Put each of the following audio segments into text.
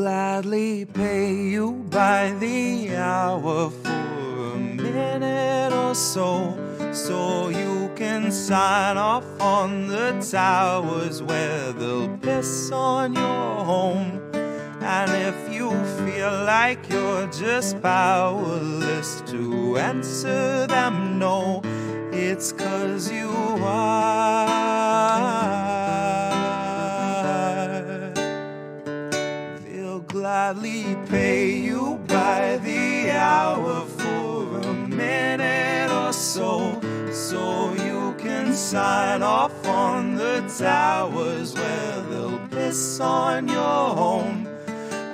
gladly pay you by the hour for a minute or so, so you can sign off on the towers where they'll piss on your home. And if you feel like you're just powerless to answer them no, it's 'cause you are. They'll gladly pay you by the hour for a minute or so, so you can sign off on the towers where they'll piss on your home.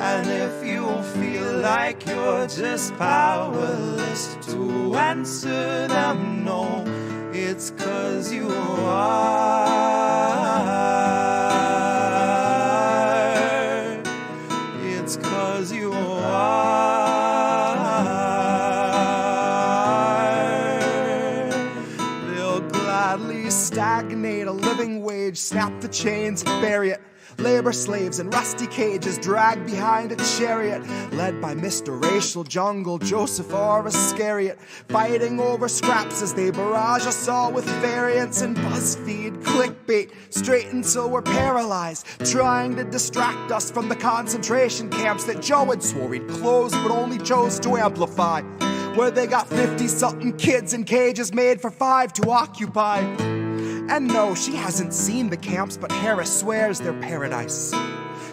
And if you feel like you're just powerless to answer them no, it's 'cause you are. It's 'cause you are. They'll gladly stagnate a living wage, snap the chains, bury it. Labor slaves in rusty cages dragged behind a chariot, led by Mr. Racial Jungle, Joseph R. Iscariot, fighting over scraps as they barrage us all with variants and BuzzFeed clickbait, straight until we're paralyzed, trying to distract us from the concentration camps that Joe had swore he'd close but only chose to amplify, where they got 50-something kids in cages made for 5 to occupy. And no, she hasn't seen the camps, but Harris swears they're paradise.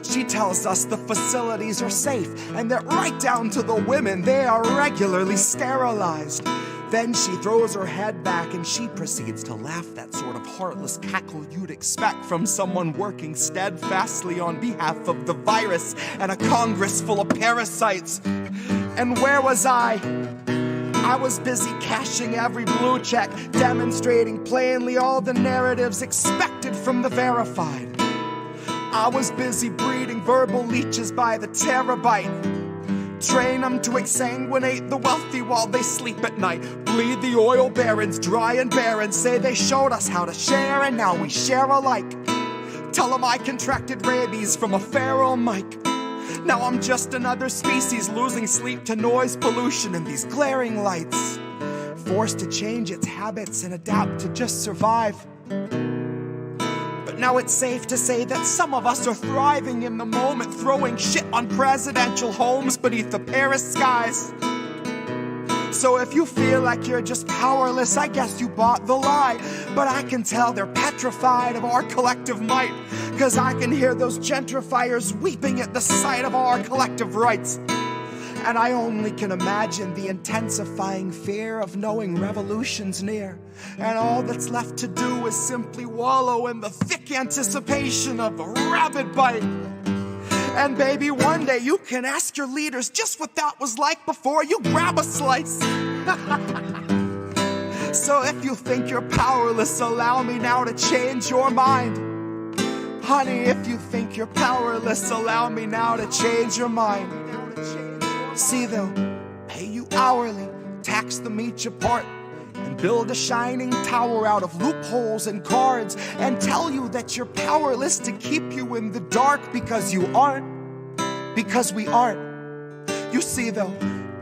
She tells us the facilities are safe, and that right down to the women, they are regularly sterilized. Then she throws her head back and she proceeds to laugh, that sort of heartless cackle you'd expect from someone working steadfastly on behalf of the virus and a Congress full of parasites. And where was I? I was busy cashing every blue check, demonstrating plainly all the narratives expected from the verified. I was busy breeding verbal leeches by the terabyte. Train them to exsanguinate the wealthy while they sleep at night. Bleed the oil barons dry and barren, say they showed us how to share and now we share alike. Tell them I contracted rabies from a feral mic. Now I'm just another species losing sleep to noise pollution and these glaring lights, forced to change its habits and adapt to just survive. But now it's safe to say that some of us are thriving in the moment, throwing shit on presidential homes beneath the Paris skies. So if you feel like you're just powerless, I guess you bought the lie. But I can tell they're petrified of our collective might, 'cause I can hear those gentrifiers weeping at the sight of our collective rights. And I only can imagine the intensifying fear of knowing revolution's near, and all that's left to do is simply wallow in the thick anticipation of a rabid bite. And baby, one day you can ask your leaders just what that was like before you grab a slice. So if you think you're powerless, allow me now to change your mind. Honey, if you think you're powerless, allow me now to change your mind. See, they'll pay you hourly, tax them each apart, and build a shining tower out of loopholes and cards, and tell you that you're powerless to keep you in the dark, because you aren't, because we aren't. You see, they'll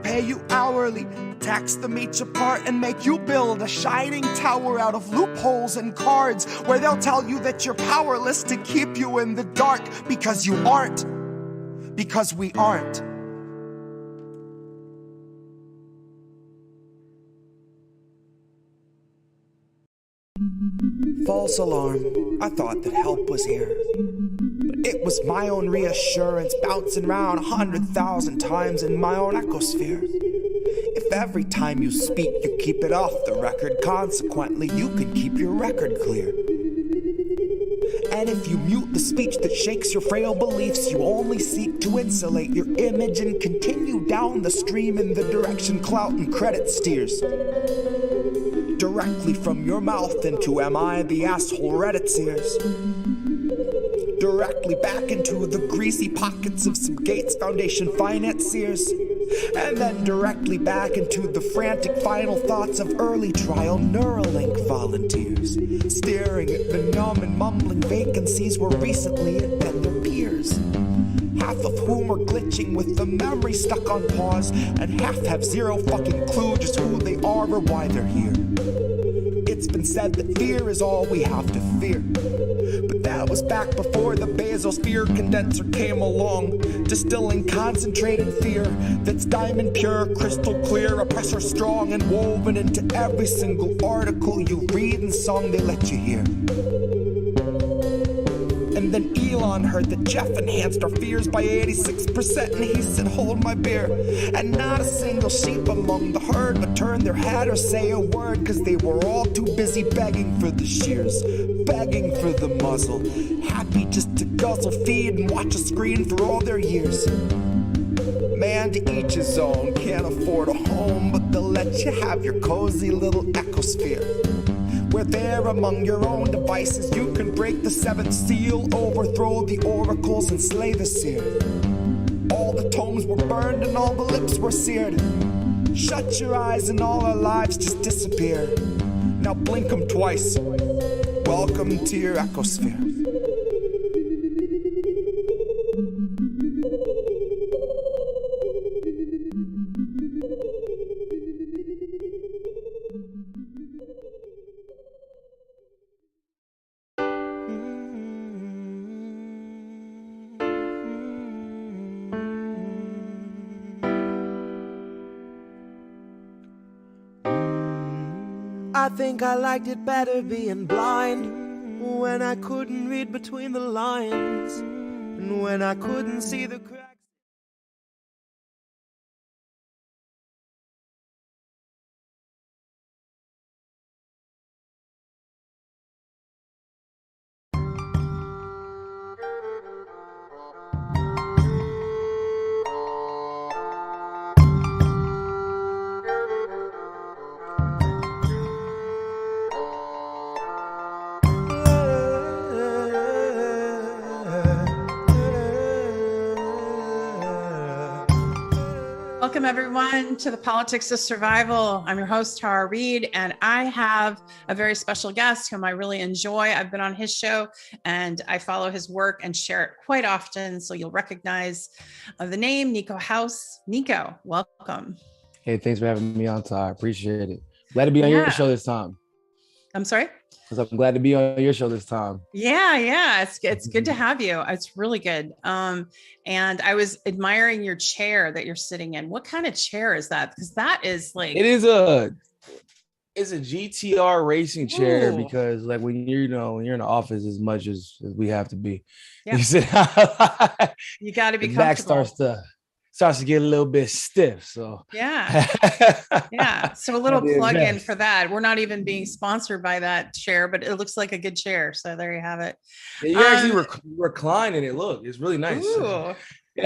pay you hourly, tax them each apart, and make you build a shining tower out of loopholes and cards, where they'll tell you that you're powerless to keep you in the dark, because you aren't, because we aren't. False alarm. I thought that help was here, but it was my own reassurance bouncing round 100,000 times in my own ecosphere. If every time you speak you keep it off the record, consequently you can keep your record clear. And if you mute the speech that shakes your frail beliefs, you only seek to insulate your image and continue down the stream in the direction clout and credit steers. Directly from your mouth into am I the asshole Reddit's ears. Directly back into the greasy pockets of some Gates Foundation financiers. And then directly back into the frantic final thoughts of early trial Neuralink volunteers, staring at the numb and mumbling vacancies where recently had been their peers. half of whom are glitching with the memory stuck on pause, and half have zero fucking clue just who they are or why they're here. It's been said that fear is all we have to fear, but that was back before the basosphere condenser came along, distilling concentrated fear that's diamond pure, crystal clear, oppressor strong, and woven into every single article you read and song they let you hear. And then Elon heard that Jeff enhanced our fears by 86%, and he said, hold my beer. And not a single sheep among the herd would turn their head or say a word, cause they were all too busy begging for the shears, begging for the muzzle, happy just to guzzle, feed, and watch a screen for all their years. Man, to each his own, can't afford a home, but they'll let you have your cozy little ecosphere. Where there among your own devices you can break the seventh seal, overthrow the oracles and slay the seer. All the tomes were burned and all the lips were seared. Shut your eyes and all our lives just disappear. Now blink them twice. Welcome to your ecosphere. I think I liked it better being blind, when I couldn't read between the lines, and when I couldn't see the cracks. Welcome, everyone, to the Politics of Survival. I'm your host, Tara Reade, and I have a very special guest whom I really enjoy. I've been on his show, and I follow his work and share it quite often, so you'll recognize the name, Niko House. Niko, welcome. Hey, thanks for having me on, Tara. I appreciate it. Glad to be on your show this time. I'm sorry? Because I'm glad to be on your show this time. Yeah. It's good to have you. It's really good. And I was admiring your chair that you're sitting in. What kind of chair is that? Because that is like... It's a GTR racing chair. Ooh. Because like when you're in the office as much as we have to be, yep. You got to be comfortable. Back starts to get a little bit stiff. So yeah. So a little plug-in for that. We're not even being sponsored by that chair, but it looks like a good chair. So there you have it. Yeah, you're actually reclining it. Look, it's really nice. Ooh. You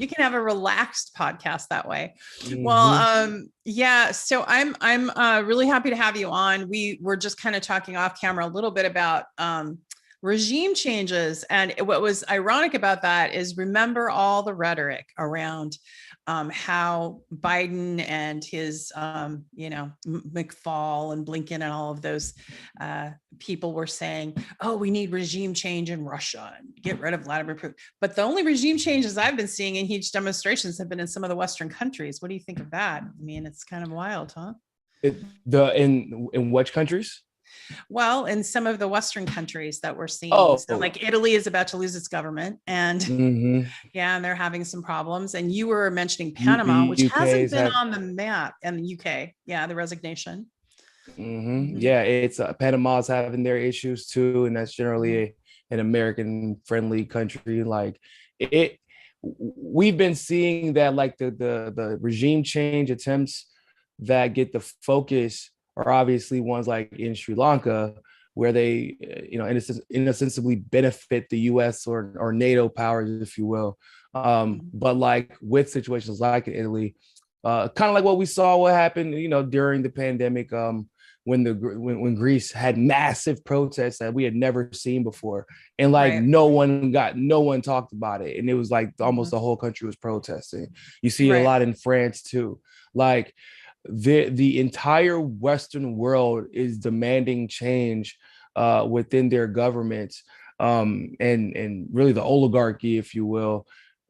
can have a relaxed podcast that way. Mm-hmm. Well, so I'm really happy to have you on. We were just kind of talking off camera a little bit about regime changes. And what was ironic about that is, remember all the rhetoric around how Biden and his, McFaul and Blinken and all of those people were saying, oh, we need regime change in Russia and get rid of Vladimir Putin. But the only regime changes I've been seeing in huge demonstrations have been in some of the Western countries. What do you think of that? I mean, it's kind of wild, huh? In which countries? Well, in some of the Western countries that we're seeing, so like Italy is about to lose its government, and and they're having some problems. And you were mentioning Panama, which hasn't been on the map, and the UK, the resignation. Yeah, it's Panama's having their issues too, and that's generally an American-friendly country. Like we've been seeing that, like the regime change attempts that get the focus are obviously ones like in Sri Lanka, where they, insensibly benefit the U.S. or NATO powers, if you will. But like with situations like in Italy, kind of like what happened, during the pandemic, when Greece had massive protests that we had never seen before, and like no one talked about it, and it was like almost the whole country was protesting. You see a lot in France too, like. The entire Western world is demanding change within their governments and really the oligarchy, if you will,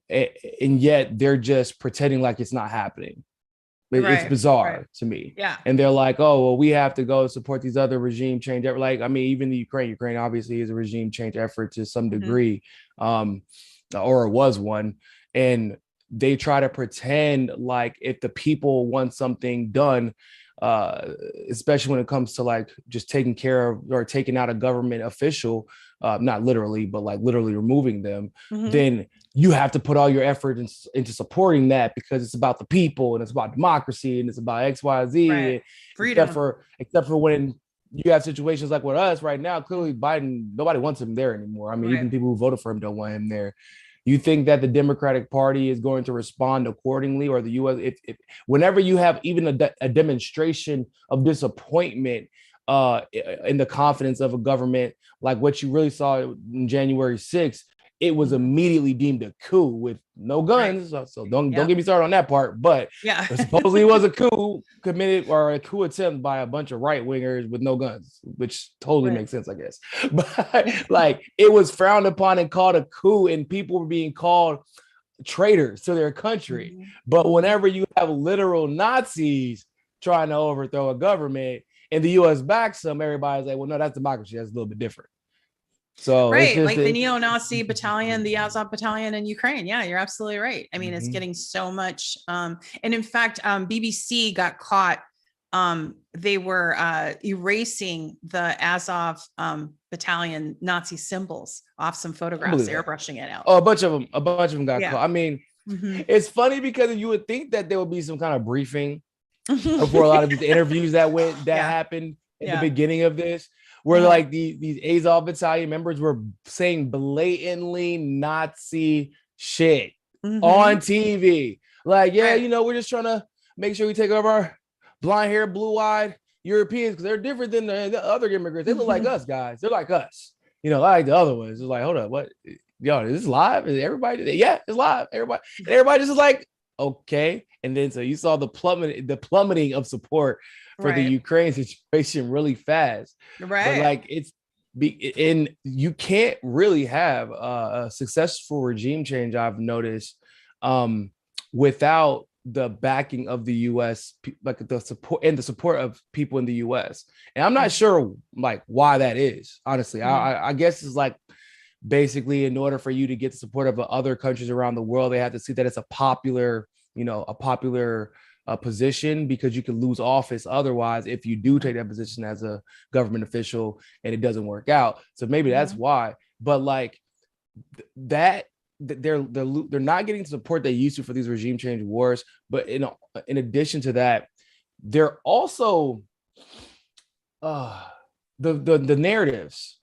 and yet they're just pretending like it's not happening. It's bizarre to me. Yeah. And they're like, oh, well, we have to go support these other regime change. Like, I mean, even the Ukraine obviously is a regime change effort to some degree, or it was one. And they try to pretend like if the people want something done, especially when it comes to like just taking care of or taking out a government official, not literally, but like literally removing them, then you have to put all your effort into supporting that because it's about the people and it's about democracy and it's about X, Y, Z. Right. Freedom. Except for when you have situations like with us right now, clearly Biden, nobody wants him there anymore. I mean, even people who voted for him don't want him there. You think that the Democratic Party is going to respond accordingly, or the U.S. If whenever you have even a demonstration of disappointment in the confidence of a government, like what you really saw in January 6th, it was immediately deemed a coup with no guns. Right. So don't get me started on that part. But supposedly it was a coup committed or a coup attempt by a bunch of right wingers with no guns, which totally makes sense, I guess. But like it was frowned upon and called a coup, and people were being called traitors to their country. But whenever you have literal Nazis trying to overthrow a government and the U.S. backs them, everybody's like, well, no, that's democracy. That's a little bit different. So like the neo-Nazi battalion, the Azov battalion in Ukraine. Yeah, you're absolutely right. I mean, it's getting so much. And in fact, BBC got caught. They were erasing the Azov battalion Nazi symbols off some photographs, airbrushing it out. Oh, a bunch of them got caught. I mean, it's funny because you would think that there would be some kind of briefing before a lot of these interviews that happened at the beginning of this, where like these Azov battalion members were saying blatantly Nazi shit on TV. Like, we're just trying to make sure we take over our blonde hair, blue-eyed Europeans because they're different than the other immigrants. They look like us, guys. They're like us. Like the other ones. It's like, hold up, what? Yo, is this live? Is everybody? Yeah, it's live. Everybody just is like, okay. And then so you saw the plummeting of support for the Ukraine situation really fast. Right. But like and you can't really have a successful regime change, I've noticed, without the backing of the US, like the support of people in the US. And I'm not sure like why that is, honestly. I guess it's like basically in order for you to get the support of other countries around the world, they have to see that it's a popular position, because you could lose office otherwise if you do take that position as a government official and it doesn't work out. So maybe that's why. But like that, they're not getting the support they used to for these regime change wars. But in addition to that, they're also the narratives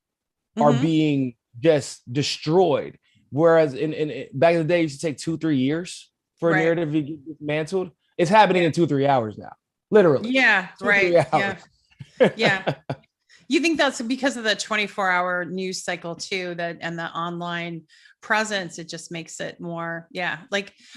are being just destroyed. Whereas in back in the day, it used to take 2-3 years for a narrative to get dismantled. It's happening in 2-3 hours now, literally. Yeah, 2-3 hours. Yeah. You think that's because of the 24-hour news cycle too, and the online presence? It just makes it more,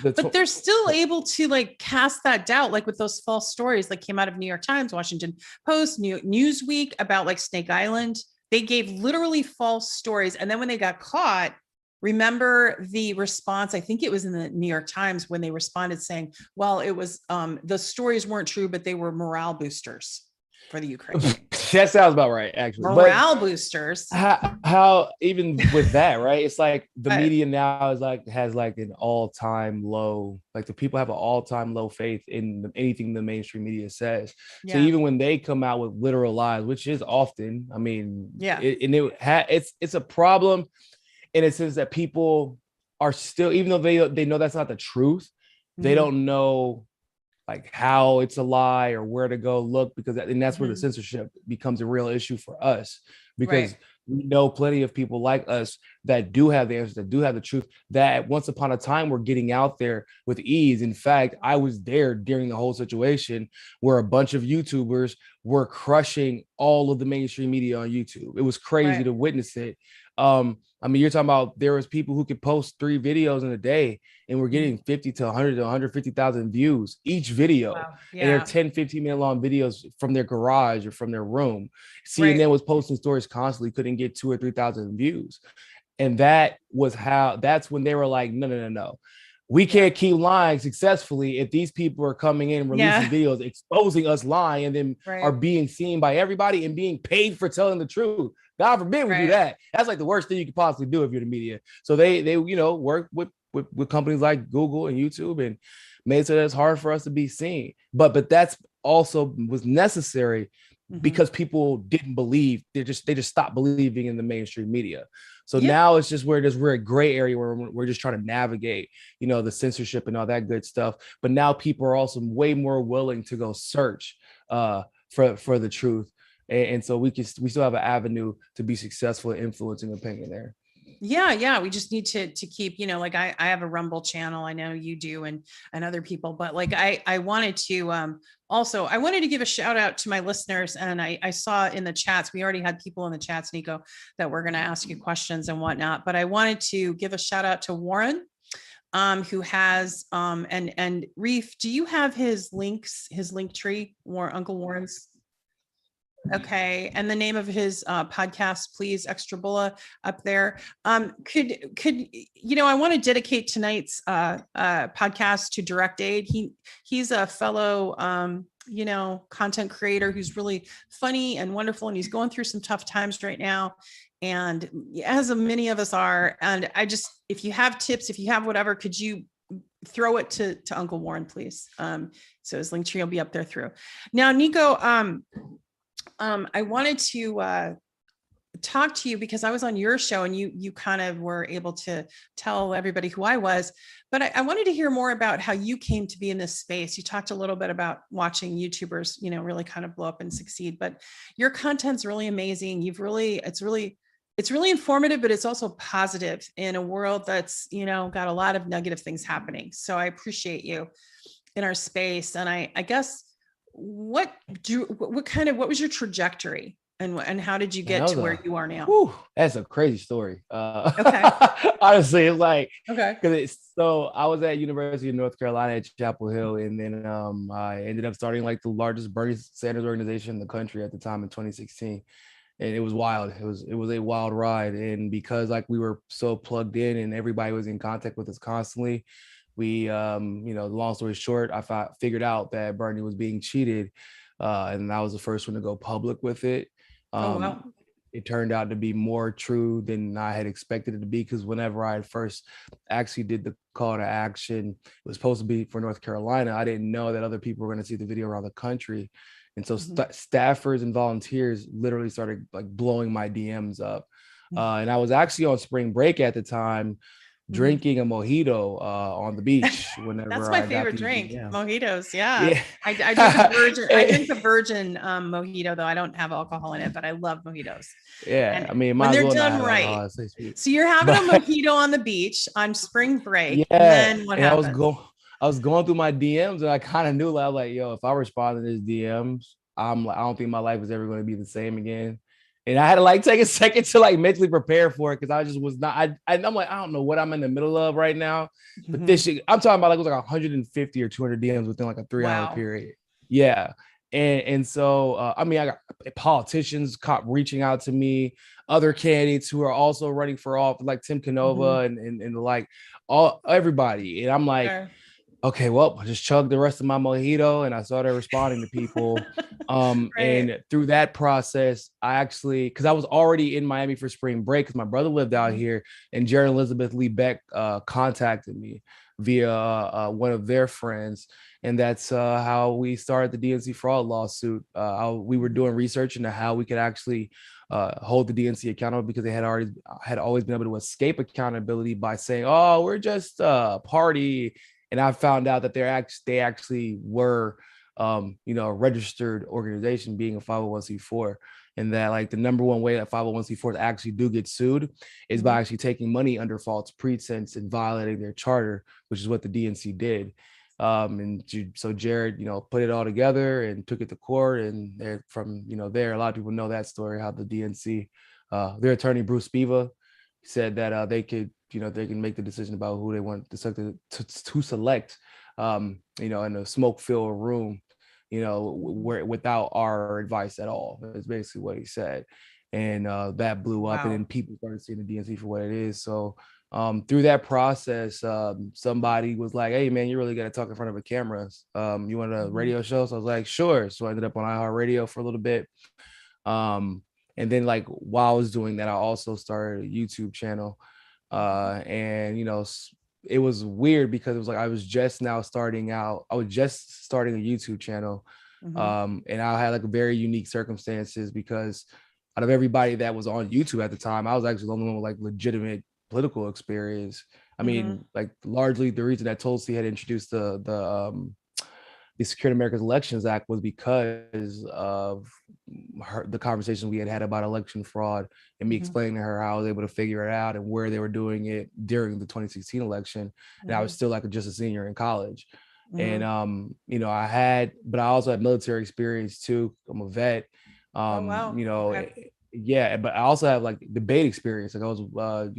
but they're still able to like cast that doubt, like with those false stories that came out of New York Times, Washington Post, Newsweek about like Snake Island. They gave literally false stories. And then when they got caught, remember the response, I think it was in the New York Times, when they responded saying, well, it was the stories weren't true, but they were morale boosters for the Ukraine. That sounds about right, actually. Morale boosters. How even with that, right? It's like the media now has an all-time low. Like the people have an all-time low faith in anything the mainstream media says. So even when they come out with literal lies, which is often, I mean, it's a problem in a sense that people are still, even though they know that's not the truth, they don't know like how it's a lie or where to go look, because that's where the censorship becomes a real issue for us, because we know plenty of people like us that do have the answers, that do have the truth, that once upon a time were getting out there with ease. In fact, I was there during the whole situation where a bunch of YouTubers were crushing all of the mainstream media on YouTube. It was crazy to witness it. I mean, you're talking about there was people who could post 3 videos in a day and we're getting 50 to 100 to 150,000 views each video. Wow. And they're Yeah. 10, 15 minute long videos from their garage or from their room. Right. CNN was posting stories constantly, couldn't get 2 or 3,000 views. And that's when they were like, no. We can't keep lying successfully if these people are coming in and releasing videos exposing us lying and then are being seen by everybody and being paid for telling the truth. God forbid we do that. That's like the worst thing you could possibly do if you're the media. So they work with companies like Google and YouTube and made so that it's hard for us to be seen. But that's also was necessary because people didn't believe. They just stopped believing in the mainstream media. So now it's just we're a gray area where we're just trying to navigate, the censorship and all that good stuff. But now people are also way more willing to go search for the truth. And so we still have an avenue to be successful in influencing opinion there. Yeah. We just need to keep, like I have a Rumble channel. I know you do and other people, but like I wanted to also, I wanted to give a shout out to my listeners. And I saw in the chats, we already had people in the chats, Niko, that we're going to ask you questions and whatnot, but I wanted to give a shout out to Warren, who has, and Reef, do you have his link tree, Uncle Warren's? Okay. And the name of his podcast, please, Extra Bulla up there. Could I want to dedicate tonight's podcast to Direct Aid. He's a fellow content creator who's really funny and wonderful, and he's going through some tough times right now. And as many of us are, and if you have tips, if you have whatever, could you throw it to Uncle Warren, please? So his link tree will be up there through. Now, Niko, I wanted to talk to you because I was on your show and you kind of were able to tell everybody who I was, but I wanted to hear more about how you came to be in this space. You talked a little bit about watching YouTubers, really kind of blow up and succeed, but your content's really amazing. It's really informative, but it's also positive in a world that's, got a lot of negative things happening. So I appreciate you in our space. And I guess, what was your trajectory and how did you get to where you are now? Whew, that's a crazy story. Okay. Honestly, it's like, okay. So I was at University of North Carolina at Chapel Hill, and then I ended up starting like the largest Bernie Sanders organization in the country at the time in 2016. And it was wild. It was a wild ride. And because like we were so plugged in and everybody was in contact with us constantly, we, long story short, I figured out that Bernie was being cheated. And I was the first one to go public with it. Wow. It turned out to be more true than I had expected it to be, because whenever I first actually did the call to action, it was supposed to be for North Carolina. I didn't know that other people were going to see the video around the country. And so staffers and volunteers literally started like blowing my DMs up. And I was actually on spring break at the time, drinking a mojito on the beach. Whenever that's my favorite drink, mojitos. Yeah. I drink the virgin mojito, though I don't have alcohol in it, but I love mojitos. Yeah, and I mean, when they're done right. So you're having a mojito on the beach on spring break. Yeah, and then what happened? I was going through my DMs and I kind of knew, like, yo, if I respond to these DMs, I don't think my life is ever going to be the same again. And I had to like take a second to like mentally prepare for it, because I just was not. I'm like, I don't know what I'm in the middle of right now. But this shit, I'm talking about like it was like 150 or 200 DMs within like a 3-hour period. Yeah, and so I mean, I got politicians reaching out to me, other candidates who are also running for office, like Tim Canova and like everybody, and I'm like. Okay, well, I just chugged the rest of my mojito and I started responding to people. And through that process, I actually, because I was already in Miami for spring break, because my brother lived out here, and Jared and Elizabeth Lee Beck contacted me via one of their friends. And that's how we started the DNC fraud lawsuit. We were doing research into how we could actually hold the DNC accountable, because they had always been able to escape accountability by saying, oh, we're just a party. And I found out that they actually were, a registered organization, being a 501c4, and that like the number one way that 501c4s actually do get sued is by actually taking money under false pretense and violating their charter, which is what the DNC did. And so Jared, put it all together and took it to court. And from there, a lot of people know that story, how the DNC, their attorney, Bruce Spiva, said that they could, they can make the decision about who they want to select, in a smoke-filled room, where without our advice at all. That's basically what he said. And that blew up, and then people started seeing the DNC for what it is. So through that process, somebody was like, "Hey man, you really got to talk in front of a camera. You want a radio show?" So I was like, "Sure." So I ended up on iHeartRadio for a little bit. And then like while I was doing that, I also started a YouTube channel. And it was weird because it was like I was just starting a YouTube channel. And I had like very unique circumstances because out of everybody that was on YouTube at the time, I was actually the only one with like legitimate political experience. I mean, like largely the reason that Tulsi had introduced the Secure America's Elections Act was because of the conversation we had about election fraud, and me explaining to her how I was able to figure it out and where they were doing it during the 2016 election. And I was still like just a senior in college. And but I also had military experience too. I'm a vet. Yeah, but I also have like debate experience. Like I was, at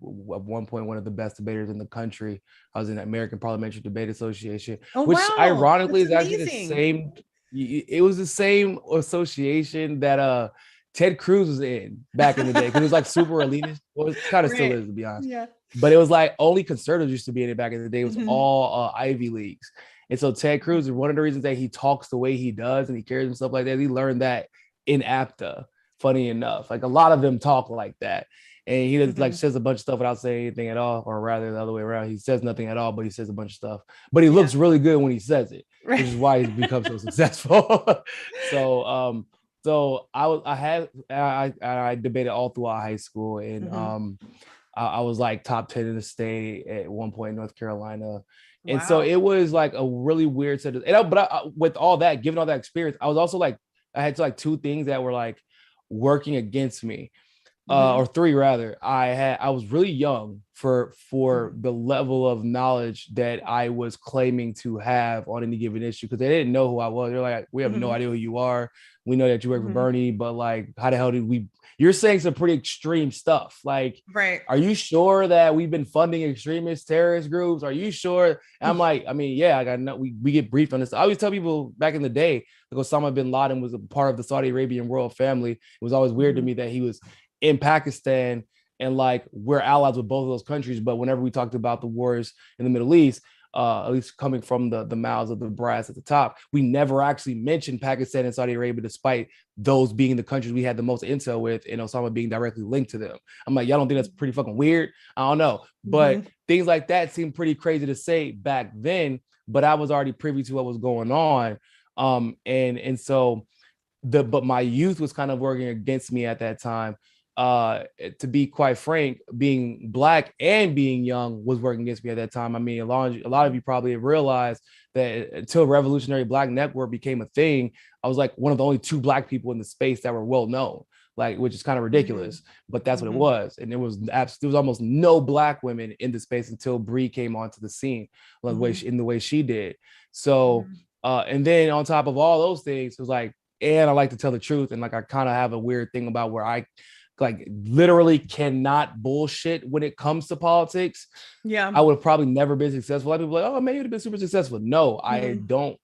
one point one of the best debaters in the country. I was in the American Parliamentary Debate Association, which ironically is actually the same. It was the same association that Ted Cruz was in back in the day, because it was like super elitist. Well, it kind of still is, to be honest. Yeah. But it was like only conservatives used to be in it back in the day. It was all Ivy Leagues. And so Ted Cruz, one of the reasons that he talks the way he does and he carries himself like that, he learned that in APTA. Funny enough, like a lot of them talk like that, and he just like says a bunch of stuff without saying anything at all, or rather the other way around. He says nothing at all, but he says a bunch of stuff. But he looks really good when he says it, which is why he's become so successful. So I debated all throughout high school, and I was like top 10 in the state at one point in North Carolina. And so it was like a really weird set of, with all that, given all that experience, I was also like, I had like two things that were like working against me, or three rather. I was really young for the level of knowledge that I was claiming to have on any given issue, because they didn't know who I was. They're like, we have no idea who you are. We know that you work for Bernie, but like, how the hell did we? You're saying some pretty extreme stuff. Like, are you sure that we've been funding extremist terrorist groups? Are you sure? And I'm like, I mean, yeah, I got no, we get briefed on this. I always tell people back in the day, like Osama bin Laden was a part of the Saudi Arabian royal family. It was always weird to me that he was in Pakistan, and like we're allies with both of those countries. But whenever we talked about the wars in the Middle East, at least coming from the mouths of the brass at the top, we never actually mentioned Pakistan and Saudi Arabia, despite those being the countries we had the most intel with, and Osama being directly linked to them. I'm like, y'all don't think that's pretty fucking weird? I don't know. But things like that seemed pretty crazy to say back then, but I was already privy to what was going on. So my youth was kind of working against me at that time. To be quite frank, being Black and being young was working against me at that time. I mean, a lot of you probably have realized that until Revolutionary Black Network became a thing, I was like one of the only 2 Black people in the space that were well known, like, which is kind of ridiculous, but that's what it was. And there was almost no Black women in the space until Bree came onto the scene, like in the way she did. So, and then on top of all those things, it was like, and I like to tell the truth, and like I kind of have a weird thing about where I like literally cannot bullshit when it comes to politics. Yeah, I would have probably never been successful. A lot of people are like, oh man, you'd have been super successful. No, I do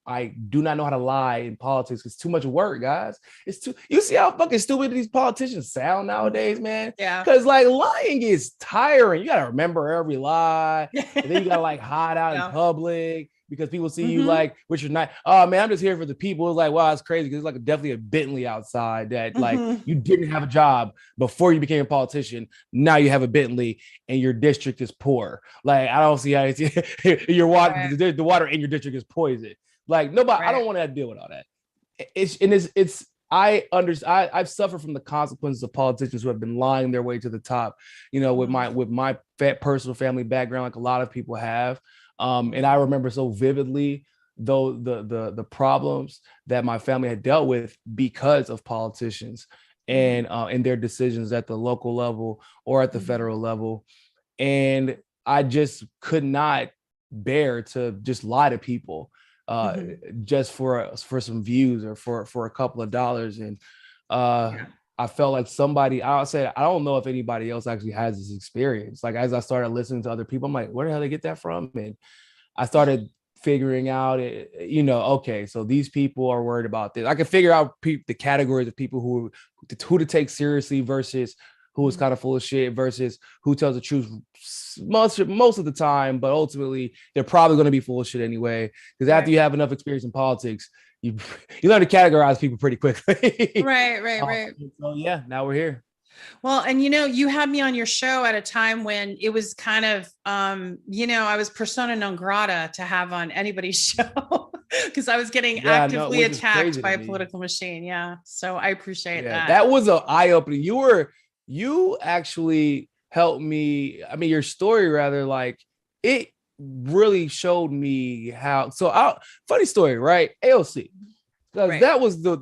not know how to lie in politics. It's too much work, guys. It's too, you see how fucking stupid these politicians sound nowadays, man? Yeah. Because like lying is tiring. You gotta remember every lie. And then you gotta like hide out in public, because people see you like, which you're not, oh man, I'm just here for the people. It's like, wow, it's crazy, because it's like definitely a Bentley outside that like you didn't have a job before you became a politician. Now you have a Bentley and your district is poor. Like, I don't see how your water, the water in your district is poison. Like nobody, I don't want to deal with all that. I've suffered from the consequences of politicians who have been lying their way to the top, with my personal family background, like a lot of people have. And I remember so vividly though the problems that my family had dealt with because of politicians and their decisions at the local level or at the federal level. And I just could not bear to just lie to people just for some views or for a couple of dollars. And I I felt like I said, I don't know if anybody else actually has this experience. Like, as I started listening to other people, I'm like, where the hell did they get that from? And I started figuring out, okay, so these people are worried about this. I can figure out the categories of people who to take seriously versus who is kind of full of shit versus who tells the truth most of the time, but ultimately they're probably going to be full of shit anyway. Because after you have enough experience in politics, you learn to categorize people pretty quickly. Right. So yeah, now we're here. Well, and you had me on your show at a time when it was kind of, I was persona non grata to have on anybody's show because I was getting actively attacked by a political machine. Yeah. So I appreciate that. That was an eye-opening. You actually helped me. I mean, your story rather, like, it really showed me how. So funny story, right? AOC. Because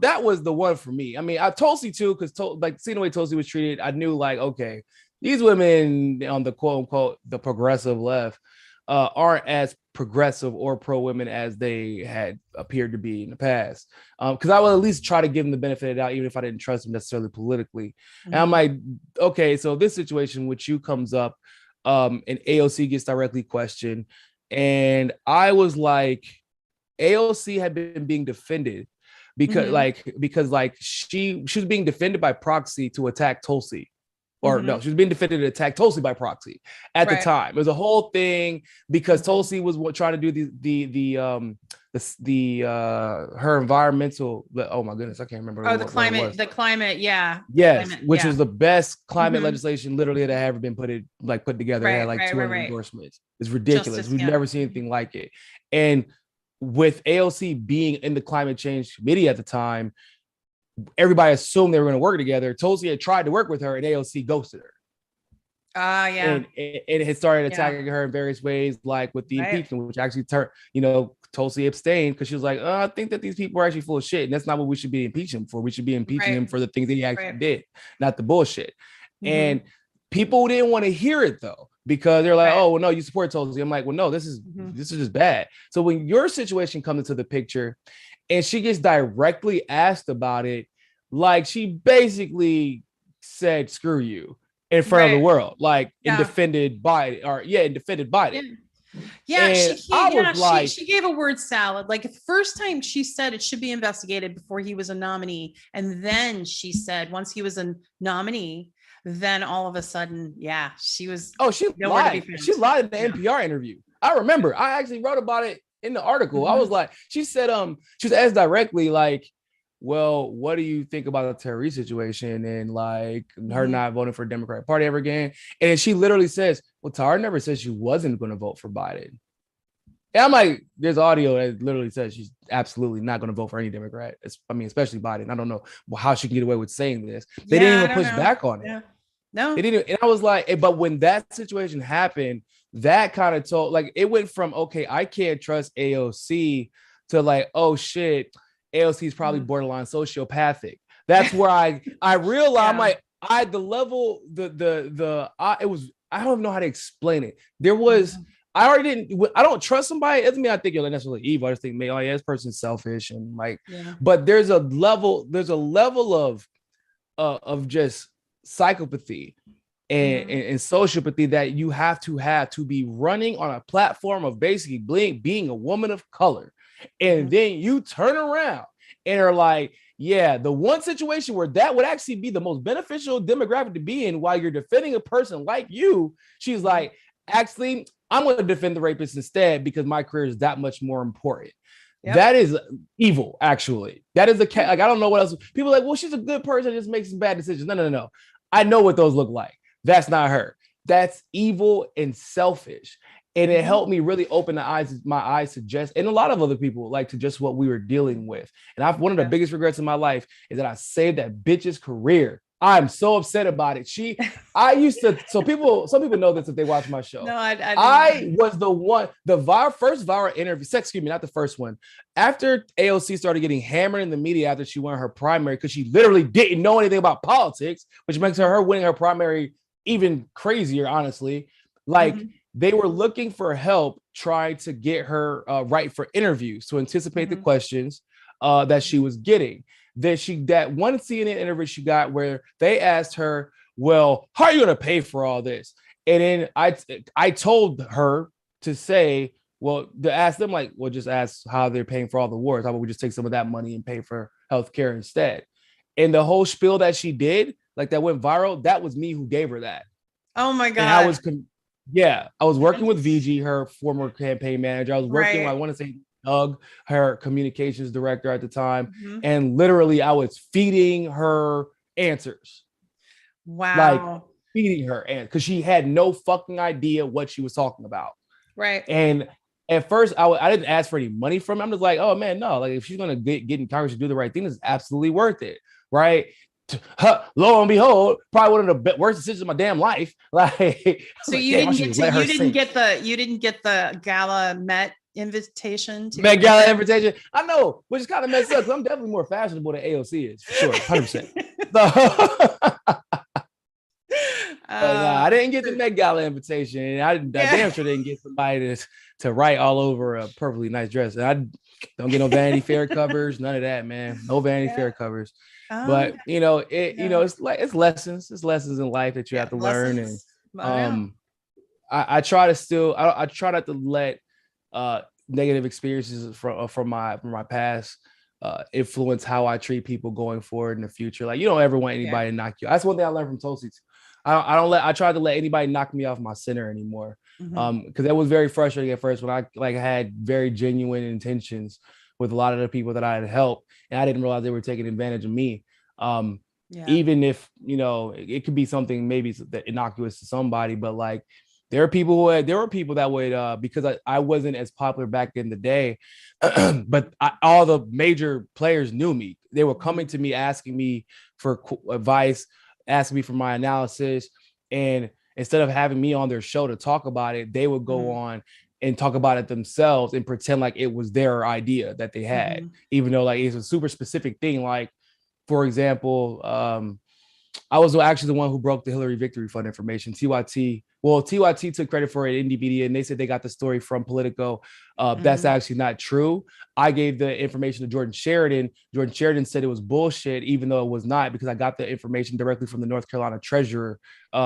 that was the one for me. I mean, Tulsi too, because seeing the way Tulsi was treated, I knew, like, okay, these women on the quote unquote the progressive left aren't as progressive or pro women as they had appeared to be in the past. Because I would at least try to give them the benefit of the doubt, even if I didn't trust them necessarily politically. And I'm like, okay, so this situation with you comes up, and AOC gets directly questioned, and I was like, AOC had been being defended. Because she was being defended by proxy to attack Tulsi, or no, she was being defended to attack Tulsi by proxy at the time. It was a whole thing because Tulsi was trying to do her environmental. Oh my goodness, I can't remember. The climate, yeah. Yes, which was the best climate legislation literally that had ever been put together. It had like 200 endorsements. It's ridiculous. We've never seen anything like it, and with AOC being in the climate change committee at the time, everybody assumed they were going to work together. Tulsi had tried to work with her, and AOC ghosted her. And it had started attacking her in various ways, like with the impeachment, which actually turned, Tulsi abstained because she was like, I think that these people are actually full of shit, and that's not what we should be impeaching him for. We should be impeaching him for the things that he actually did, not the bullshit. And people didn't want to hear it though, because they're like, oh, well, no, you support Tulsi. I'm like, well, no, this is just bad. So when your situation comes into the picture and she gets directly asked about it, like, she basically said, screw you in front of the world, like, and defended Biden, and defended Biden. She gave a word salad. Like, the first time she said it should be investigated before he was a nominee. And then she said, once he was a nominee, then all of a sudden, she was. Oh, she lied. She lied in the NPR interview. I remember. I actually wrote about it in the article. I was like, she said, she was asked directly, like, well, what do you think about the Tyree situation and like her not voting for the Democratic Party ever again? And she literally says, well, Tara never said she wasn't going to vote for Biden. And I'm like, there's audio that literally says she's absolutely not going to vote for any Democrat. Especially Biden. I don't know how she can get away with saying this. They didn't even push back on it. No, they didn't. And I was like, but when that situation happened, that kind of told, like, it went from, okay, I can't trust AOC to like, oh shit, AOC is probably borderline sociopathic. That's where I realized, I'm like, I don't even know how to explain it. There was, I don't trust somebody. It doesn't mean I think you're necessarily evil. I just think, maybe, this person's selfish and like, but there's a level of just psychopathy and sociopathy that you have to be running on a platform of basically being a woman of color. And then you turn around and are like, the one situation where that would actually be the most beneficial demographic to be in while you're defending a person like you, she's like, actually, I'm going to defend the rapist instead because my career is that much more important. Yep. That is evil, actually. That is like, I don't know what else. People are like, well, she's a good person, just makes some bad decisions. No. I know what those look like. That's not her. That's evil and selfish. And it helped me really open my eyes to just, and a lot of other people, like, to just what we were dealing with. And one of the biggest regrets in my life is that I saved that bitch's career. I'm so upset about it. Some people know this if they watch my show. No, I was the first viral interview, excuse me, not the first one. After AOC started getting hammered in the media after she won her primary, because she literally didn't know anything about politics, which makes her winning her primary even crazier, honestly. Like, they were looking for help trying to get her right for interviews to anticipate the questions that she was getting. that one CNN interview she got where they asked her, well, how are you going to pay for all this? And then I told her to say, well, to ask them, like, well, just ask how they're paying for all the wars. How about we just take some of that money and pay for healthcare instead? And the whole spiel that she did, like that went viral, that was me who gave her that. Oh my God. And I was working with VG, her former campaign manager. I was working, I want to say Doug, her communications director at the time. And literally I was feeding her answers. Wow. Like feeding her, and because she had no fucking idea what she was talking about. Right. And at first I didn't ask for any money from her. I'm just like, oh man, no, like if she's going to get in Congress to do the right thing, it's absolutely worth it. Right. Lo and behold, probably one of the worst decisions of my damn life. Like, so you didn't get the gala Met invitation to Met Gala invitation. I know, which is kind of messed up because I'm definitely more fashionable than AOC is, for sure, 100%. I didn't get the Met Gala invitation, and I damn sure didn't get somebody to write all over a perfectly nice dress. And I don't get no Vanity Fair covers, none of that, man. No Vanity Fair covers. But it's lessons in life that you have to learn. And I try not to let negative experiences from my past influence how I treat people going forward in the future. Like, you don't ever want anybody to knock you. That's one thing I learned from Tulsi. I try to let anybody knock me off my center anymore. Because that was very frustrating at first when I had very genuine intentions with a lot of the people that I had helped, and I didn't realize they were taking advantage of me. Even if, it could be something maybe that innocuous to somebody, but like there were people that would, because I wasn't as popular back in the day, but all the major players knew me. They were coming to me, asking me for advice, asking me for my analysis. And instead of having me on their show to talk about it, they would go on and talk about it themselves and pretend like it was their idea that they had, even though like it's a super specific thing. Like, for example, I was actually the one who broke the Hillary Victory Fund information. TYT took credit for it in NBD, and they said they got the story from Politico. That's actually not true. I gave the information to Jordan Sheridan. Jordan Sheridan said it was bullshit, even though it was not, because I got the information directly from the North Carolina treasurer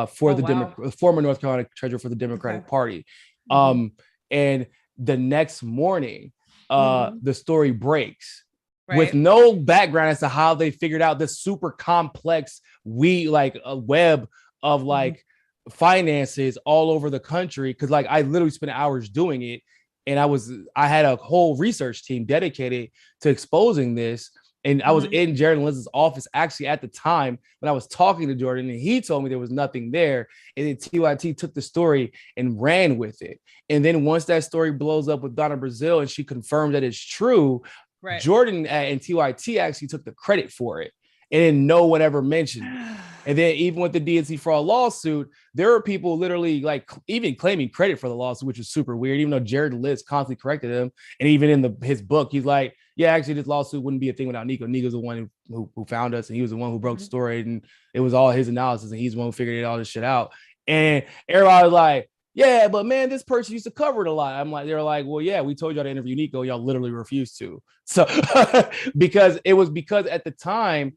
former North Carolina treasurer for the Democratic Party. And the next morning, the story breaks. Right. With no background as to how they figured out this super complex a web of like finances all over the country. Cause like I literally spent hours doing it, and I had a whole research team dedicated to exposing this. And I was in Jared and Liz's office actually at the time when I was talking to Jordan, and he told me there was nothing there. And then TYT took the story and ran with it. And then once that story blows up with Donna Brazile and she confirmed that it's true, right, Jordan and TYT actually took the credit for it, and then no one ever mentioned it. And then even with the DNC fraud lawsuit, there are people literally like even claiming credit for the lawsuit, which is super weird, even though Jared and Liz constantly corrected him. And even in his book, he's like, yeah, actually this lawsuit wouldn't be a thing without Niko. Niko's the one who found us, and he was the one who broke the story, and it was all his analysis, and he's the one who figured all this shit out. And everybody was like, yeah, but man, this person used to cover it a lot. I'm like, they're like, well, yeah, we told y'all to interview Niko. Y'all literally refused to. So because at a time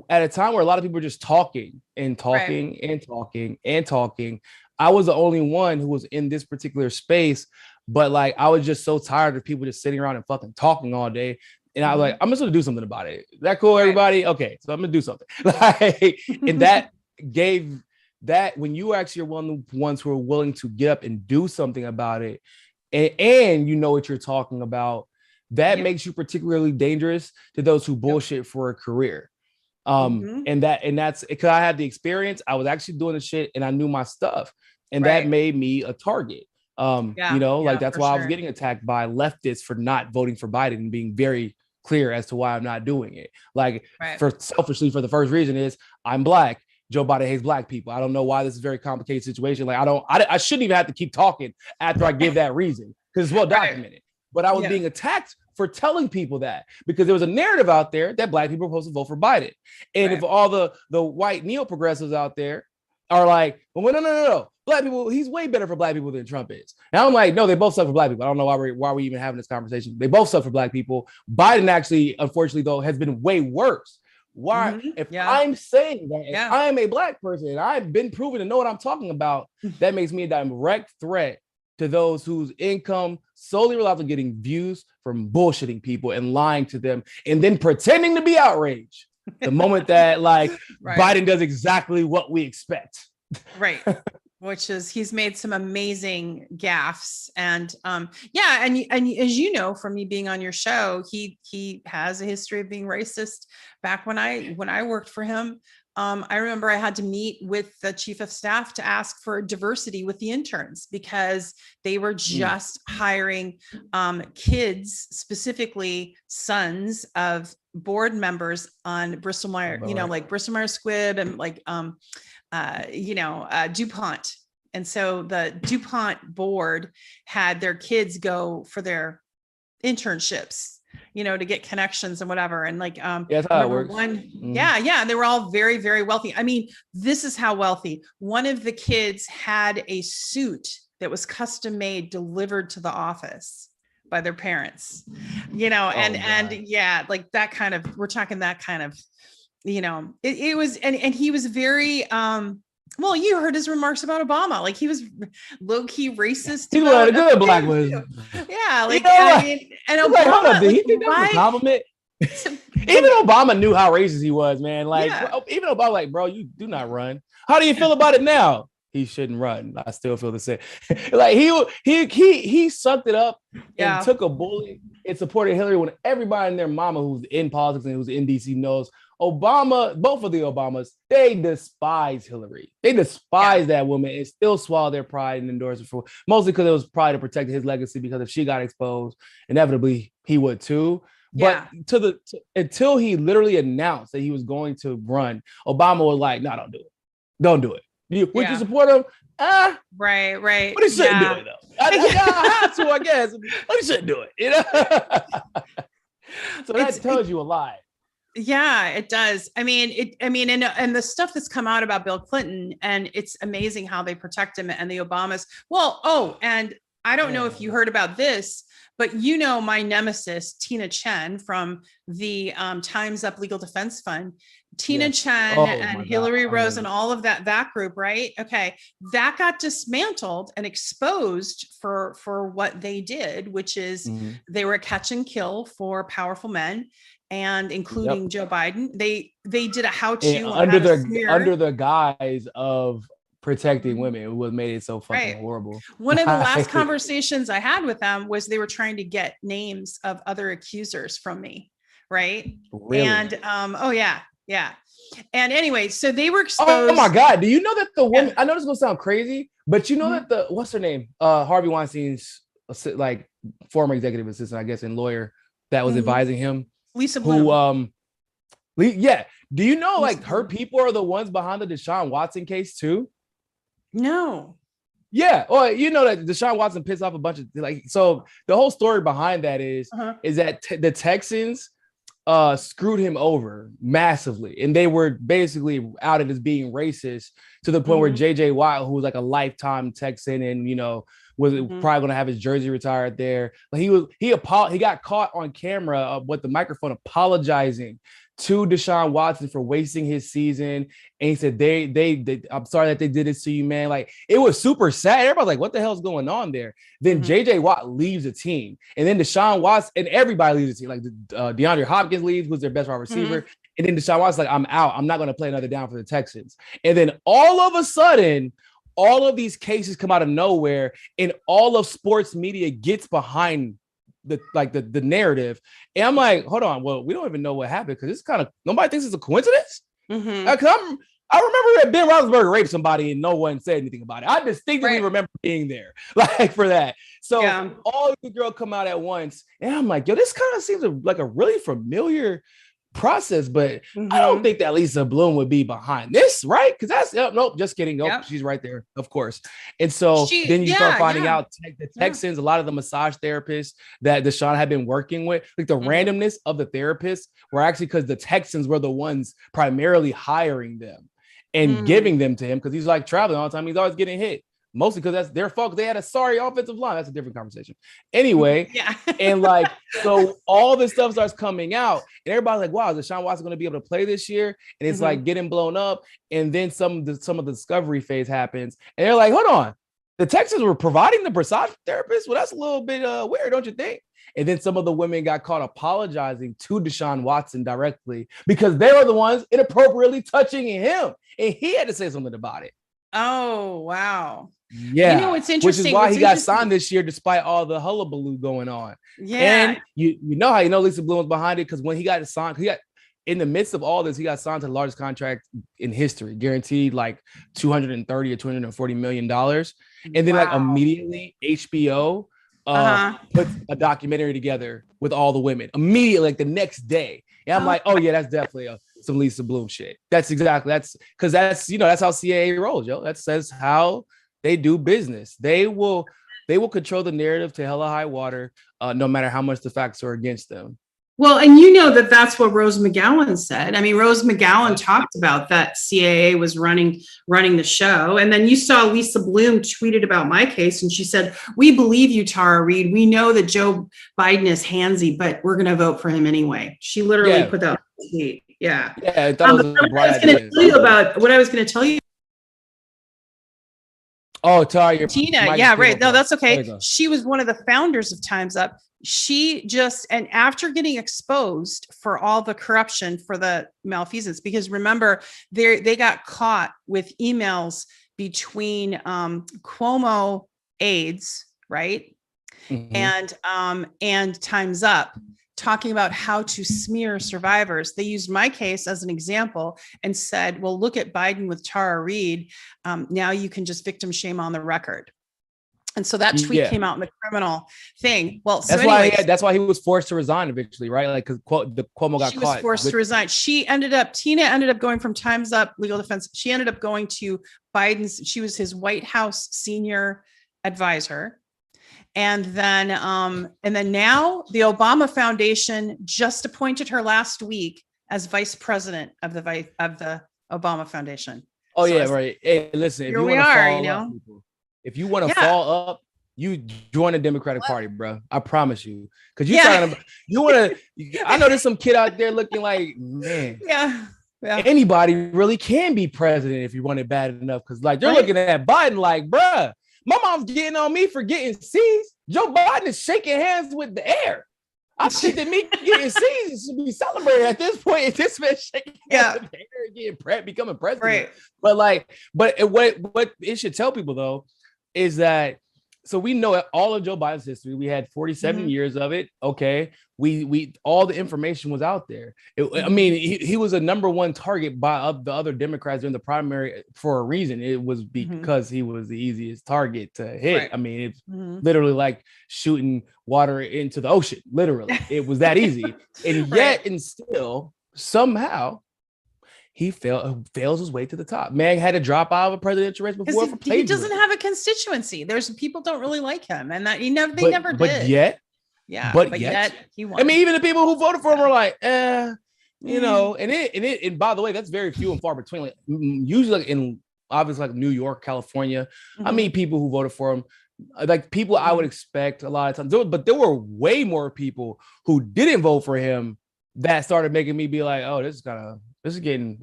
where a lot of people were just talking and talking and talking and talking, I was the only one who was in this particular space. But like, I was just so tired of people just sitting around and fucking talking all day. And I was like, I'm just going to do something about it. Is that cool, everybody? Okay. So I'm going to do something. And that gave that when you actually are one of the ones who are willing to get up and do something about it, and you know what you're talking about, that makes you particularly dangerous to those who bullshit for a career. And that's because I had the experience. I was actually doing the shit and I knew my stuff, and that made me a target. That's why I was getting attacked by leftists for not voting for Biden and being very clear as to why I'm not doing it. Selfishly, for the first reason is I'm Black. Joe Biden hates Black people. I don't know why this is a very complicated situation. Like I shouldn't even have to keep talking after I give that reason, because it's well documented. But I was being attacked for telling people that, because there was a narrative out there that Black people are supposed to vote for Biden. And if all the white neo-progressives out there are like, well, no, black people, he's way better for black people than Trump is. Now I'm like, no, they both suck for black people. I don't know why we're even having this conversation. They both suck for black people. Biden actually, unfortunately, though, has been way worse. Why? I'm saying that if I'm a black person and I've been proven to know what I'm talking about, that makes me a direct threat to those whose income solely relies on getting views from bullshitting people and lying to them and then pretending to be outraged the moment that Biden does exactly what we expect. Right. Which is he's made some amazing gaffes. And and as you know, from me being on your show, he has a history of being racist. Back when I worked for him, I remember I had to meet with the chief of staff to ask for diversity with the interns because they were just hiring kids, specifically sons of board members on Bristol Myers, like Bristol Myers Squibb and DuPont. And so the DuPont board had their kids go for their internships, to get connections and whatever. And that's how it works. They were all very, very wealthy. I mean, this is how wealthy. One of the kids had a suit that was custom made, delivered to the office by their parents, that kind of, we're talking that kind of, it was, and he was very, well, you heard his remarks about Obama. Like he was low-key racist. He was a good black man. Yeah, and Obama, hold up, did he think that was a compliment? Even Obama knew how racist he was, man. Even Obama, bro, you do not run. How do you feel about it now? He shouldn't run. I still feel the same. He sucked it up and took a bully and supported Hillary when everybody and their mama who's in politics and who's in DC knows Obama, both of the Obamas, they despise Hillary. They despise that woman and still swallow their pride and endorse her for mostly because it was probably to protect his legacy, because if she got exposed, inevitably he would too. But until he literally announced that he was going to run, Obama was like, no, don't do it. Don't do it. Would you support him? Right. But he shouldn't do it though. I have to, I guess. But he shouldn't do it, So that tells you a lot. Yeah, it does. And the stuff that's come out about Bill Clinton, and it's amazing how they protect him and the Obamas. Well, and I don't know if you heard about this, but my nemesis, Tina Chen from the Time's Up Legal Defense Fund, Tina Chen and Hillary Rose and all of that group, right? Okay. That got dismantled and exposed for what they did, which is they were a catch and kill for powerful men. And including Joe Biden, they did a how-to under the guise of protecting women. It was made it so fucking horrible. One of the last conversations I had with them was they were trying to get names of other accusers from me, right? Really? And And anyway, so they were exposed. Oh my God! Do you know that the woman? I know this is gonna sound crazy, but you know that the what's her name? Harvey Weinstein's former executive assistant, I guess, and lawyer that was advising him. Lisa Bloom. Do you know her people are the ones behind the Deshaun Watson case too? No. Yeah. Well, you know that Deshaun Watson pissed off a bunch of so the whole story behind that is that the Texans screwed him over massively, and they were basically outed as being racist to the point where JJ Watt, who was like a lifetime Texan and was probably going to have his jersey retired there, but he got caught on camera with the microphone apologizing to Deshaun Watson for wasting his season, and he said they I'm sorry that they did this to you, man. It was super sad. Everybody's like, what the hell's going on there? Then JJ Watt leaves the team, and then Deshaun Watson and everybody leaves the team. DeAndre Hopkins leaves, who's their best wide receiver, and then Deshaun Watson's like, I'm out. I'm not going to play another down for the Texans. And then all of a sudden, all of these cases come out of nowhere, and all of sports media gets behind the narrative. And I'm like, hold on, well, we don't even know what happened because it's kind of nobody thinks it's a coincidence. Because I remember that Ben Roethlisberger raped somebody and no one said anything about it. I distinctly remember being there, for that. So all these girls come out at once, and I'm like, yo, this kind of seems like a really familiar process, but I don't think that Lisa Bloom would be behind this, right? Because that's nope, just kidding. Nope, she's right there, of course. And so then you start finding out the Texans, a lot of the massage therapists that Deshaun had been working with, the randomness of the therapists were actually because the Texans were the ones primarily hiring them and giving them to him because he's traveling all the time. He's always getting hit. mostly because that's their fault. They had a sorry offensive line. That's a different conversation. Anyway, yeah. and like, so all this stuff starts coming out, and everybody's like, wow, is Deshaun Watson going to be able to play this year? And it's like getting blown up. And then some of the discovery phase happens, and they're like, hold on, the Texans were providing the massage therapist. Well, that's a little bit weird, don't you think? And then some of the women got caught apologizing to Deshaun Watson directly because they were the ones inappropriately touching him, and he had to say something about it. Oh, wow. Yeah. You know, it's interesting. Which is why he got signed this year, despite all the hullabaloo going on. Yeah. And you know how you know Lisa Bloom was behind it, because when he got signed, he got in the midst of all this, he got signed to the largest contract in history, guaranteed like $230 or $240 million. And then like immediately HBO put a documentary together with all the women immediately, like the next day. And I'm like, oh yeah, that's definitely some Lisa Bloom shit. That's because that's, you know, that's how CAA rolls, yo. That says how they do business. They will control the narrative to hella high water, no matter how much the facts are against them. Well, and you know that's what Rose McGowan said. I mean, Rose McGowan talked about that CAA was running the show. And then you saw Lisa Bloom tweeted about my case, and she said, "We believe you, Tara Reade. We know that Joe Biden is handsy, but we're going to vote for him anyway." She literally put that tweet. Yeah. Yeah, I thought what I was going to tell you. Oh, Tara, Tina. Yeah, right. No, that's okay. She was one of the founders of Time's Up. She just, and after getting exposed for all the corruption for the malfeasance, because remember, they got caught with emails between Cuomo aides, right? And Time's Up, talking about how to smear survivors. They used my case as an example and said, well, look at Biden with Tara Reade. Now you can just victim shame on the record. And so that tweet came out in the criminal thing. Well, so that's why he was forced to resign eventually, right? Like, because the Cuomo got caught. She was forced to resign. Tina ended up going from Time's Up legal defense. She ended up going to Biden's. She was his White House senior advisor. And then now the Obama Foundation just appointed her last week as vice president of the Obama Foundation. Oh, so right. Hey, listen, here we are, you know. If you want to fall up, you join the Democratic Party, bro. I promise you. Because I know there's some kid out there looking like, man, anybody really can be president if you want it bad enough. Because like they're looking at Biden like, bruh, my mom's getting on me for getting C's. Joe Biden is shaking hands with the air. I think that me getting C's should be celebrated at this point. If this man shaking hands with the air, becoming president. Right. But what it should tell people though, is that, so we know all of Joe Biden's history. We had 47 years of it. Okay. We all the information was out there. I mean, he was a number one target by the other Democrats during the primary for a reason. It was because he was the easiest target to hit. Right. I mean, it's literally like shooting water into the ocean. Literally, it was that easy. And yet, and still, somehow, he fails his way to the top. Man had to drop out of a presidential race before for plagiarism. He doesn't have a constituency. There's people don't really like him, and that they never did. But yet he won. I mean, even the people who voted for him were like, you know. And by the way, that's very few and far between. Like usually in obviously like New York, California, I meet people who voted for him. Like people I would expect a lot of times, but there were way more people who didn't vote for him that started making me be like, oh, there's a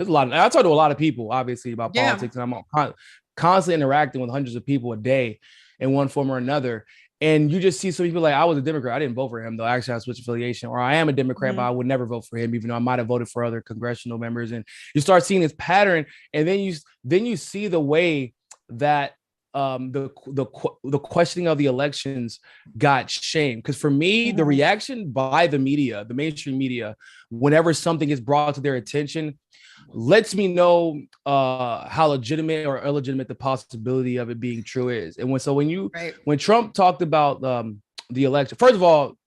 lot. I talk to a lot of people, obviously, about politics, and I'm constantly interacting with hundreds of people a day in one form or another. And you just see some people like, I was a Democrat. I didn't vote for him, though. Actually, I switched affiliation. Or I am a Democrat, but I would never vote for him, even though I might have voted for other congressional members. And you start seeing this pattern. And then you see the way that the questioning of the elections got shamed. Because for me, the reaction by the media, the mainstream media, whenever something is brought to their attention, lets me know how legitimate or illegitimate the possibility of it being true is. And when Trump talked about the election, first of all,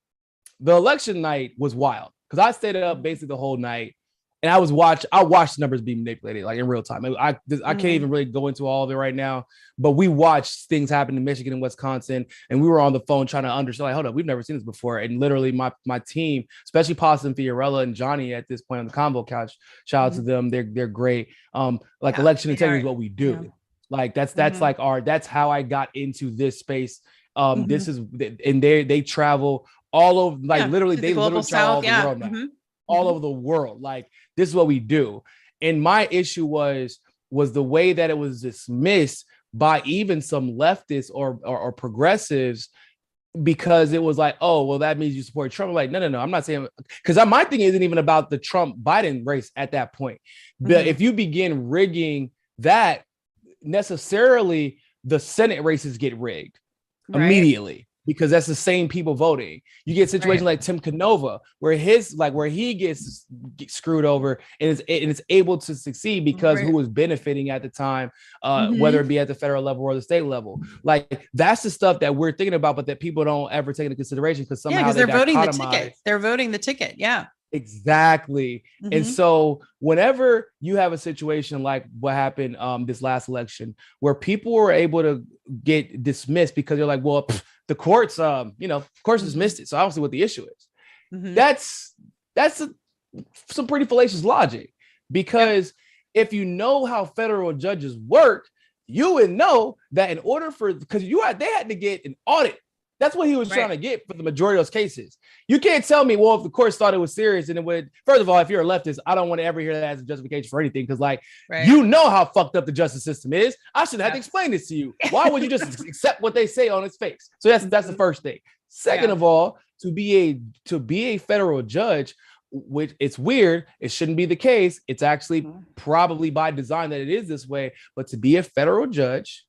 the election night was wild because I stayed up basically the whole night. And I watched the numbers being manipulated like in real time. I can't even really go into all of it right now, but we watched things happen in Michigan and Wisconsin, and we were on the phone trying to understand, like, hold up, we've never seen this before. And literally my team, especially Pasta and Fiorella and Johnny at this point on the combo couch, shout out to them. They're great. Election integrity is what we do. Like that's like that's how I got into this space. This is, and they travel all over, like literally they literally travel all over the world now. All over the world. Like, this is what we do. And my issue was the way that it was dismissed by even some leftists or progressives, because it was like, oh, well, that means you support Trump. I'm like, no, I'm not saying, because my thing isn't even about the Trump-Biden race at that point. But if you begin rigging that, necessarily the Senate races get rigged immediately, because that's the same people voting. You get situations like Tim Canova, where he gets screwed over and is able to succeed because who was benefiting at the time, whether it be at the federal level or the state level. Like, that's the stuff that we're thinking about, but that people don't ever take into consideration, because somehow they're voting the ticket. They're voting the ticket. Yeah. Exactly. And so whenever you have a situation like what happened this last election, where people were able to get dismissed because they're like, well, the courts, courts dismissed it, so I don't see what the issue is. That's some pretty fallacious logic, because if you know how federal judges work, you would know that in order for, because they had to get an audit. That's what he was trying to get for the majority of those cases. You can't tell me, well, if the courts thought it was serious, and it would, first of all, if you're a leftist, I don't want to ever hear that as a justification for anything, because you know how fucked up the justice system is. I should have to explain this to you. Why would you just accept what they say on its face? So that's the first thing. Second of all, to be a federal judge, which it's weird, it shouldn't be the case. It's actually probably by design that it is this way. But to be a federal judge,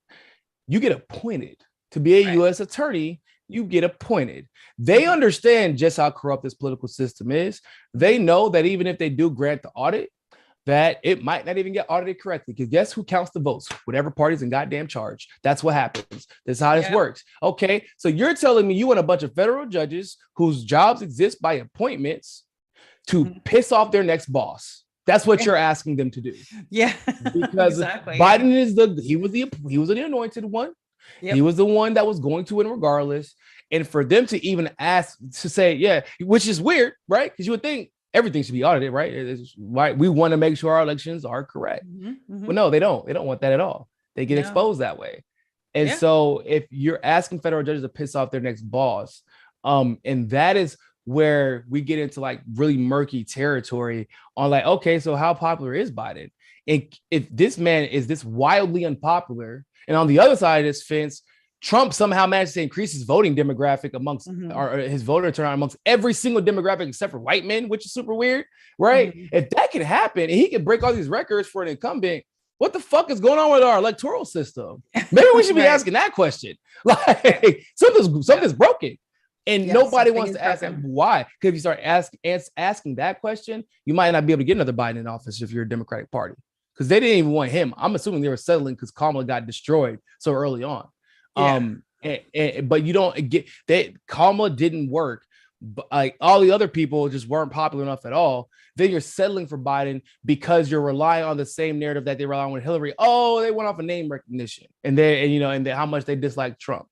you get appointed. To be a U.S. attorney, you get appointed. They understand just how corrupt this political system is. They know that even if they do grant the audit, that it might not even get audited correctly, because guess who counts the votes? Whatever party's in goddamn charge. That's what happens. That's how this works. Okay, so you're telling me you want a bunch of federal judges whose jobs exist by appointments to piss off their next boss. That's what you're asking them to do. Yeah, because Biden is he was the anointed one. He was the one that was going to win regardless. And for them to even ask to say, which is weird, right? Because you would think everything should be audited, right? It's, right. We want to make sure our elections are correct. But no, they don't. They don't want that at all. They get exposed that way. And so if you're asking federal judges to piss off their next boss, and that is where we get into like really murky territory on like, okay, so how popular is Biden? And if this man is this wildly unpopular, and on the other side of this fence, Trump somehow managed to increase his voting demographic amongst or his voter turnout amongst every single demographic except for white men, which is super weird, right? If that could happen and he could break all these records for an incumbent, what the fuck is going on with our electoral system? Maybe we should be asking that question. Like something's broken. And nobody wants to ask why. Because if you start asking that question, you might not be able to get another Biden in office if you're a Democratic Party. Because they didn't even want him. I'm assuming they were settling because Kamala got destroyed so early on. But you don't get that. Kamala didn't work. But like all the other people just weren't popular enough at all. Then you're settling for Biden because you're relying on the same narrative that they rely on with Hillary. Oh, they went off of name recognition and how much they dislike Trump.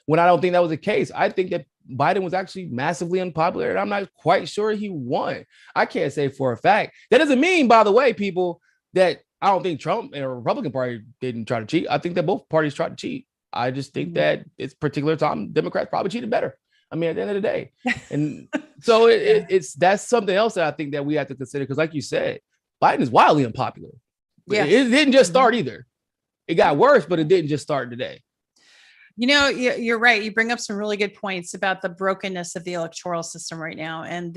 When I don't think that was the case. I think that Biden was actually massively unpopular, and I'm not quite sure he won. I can't say for a fact. That doesn't mean, by the way, people, that I don't think Trump and the Republican Party didn't try to cheat. I think that both parties tried to cheat. I just think that it's particular time Democrats probably cheated better. I mean, at the end of the day. And so that's something else that I think that we have to consider. Because like you said, Biden is wildly unpopular. Yeah. It didn't just start either. It got worse, but it didn't just start today. You know, you're right. You bring up some really good points about the brokenness of the electoral system right now. And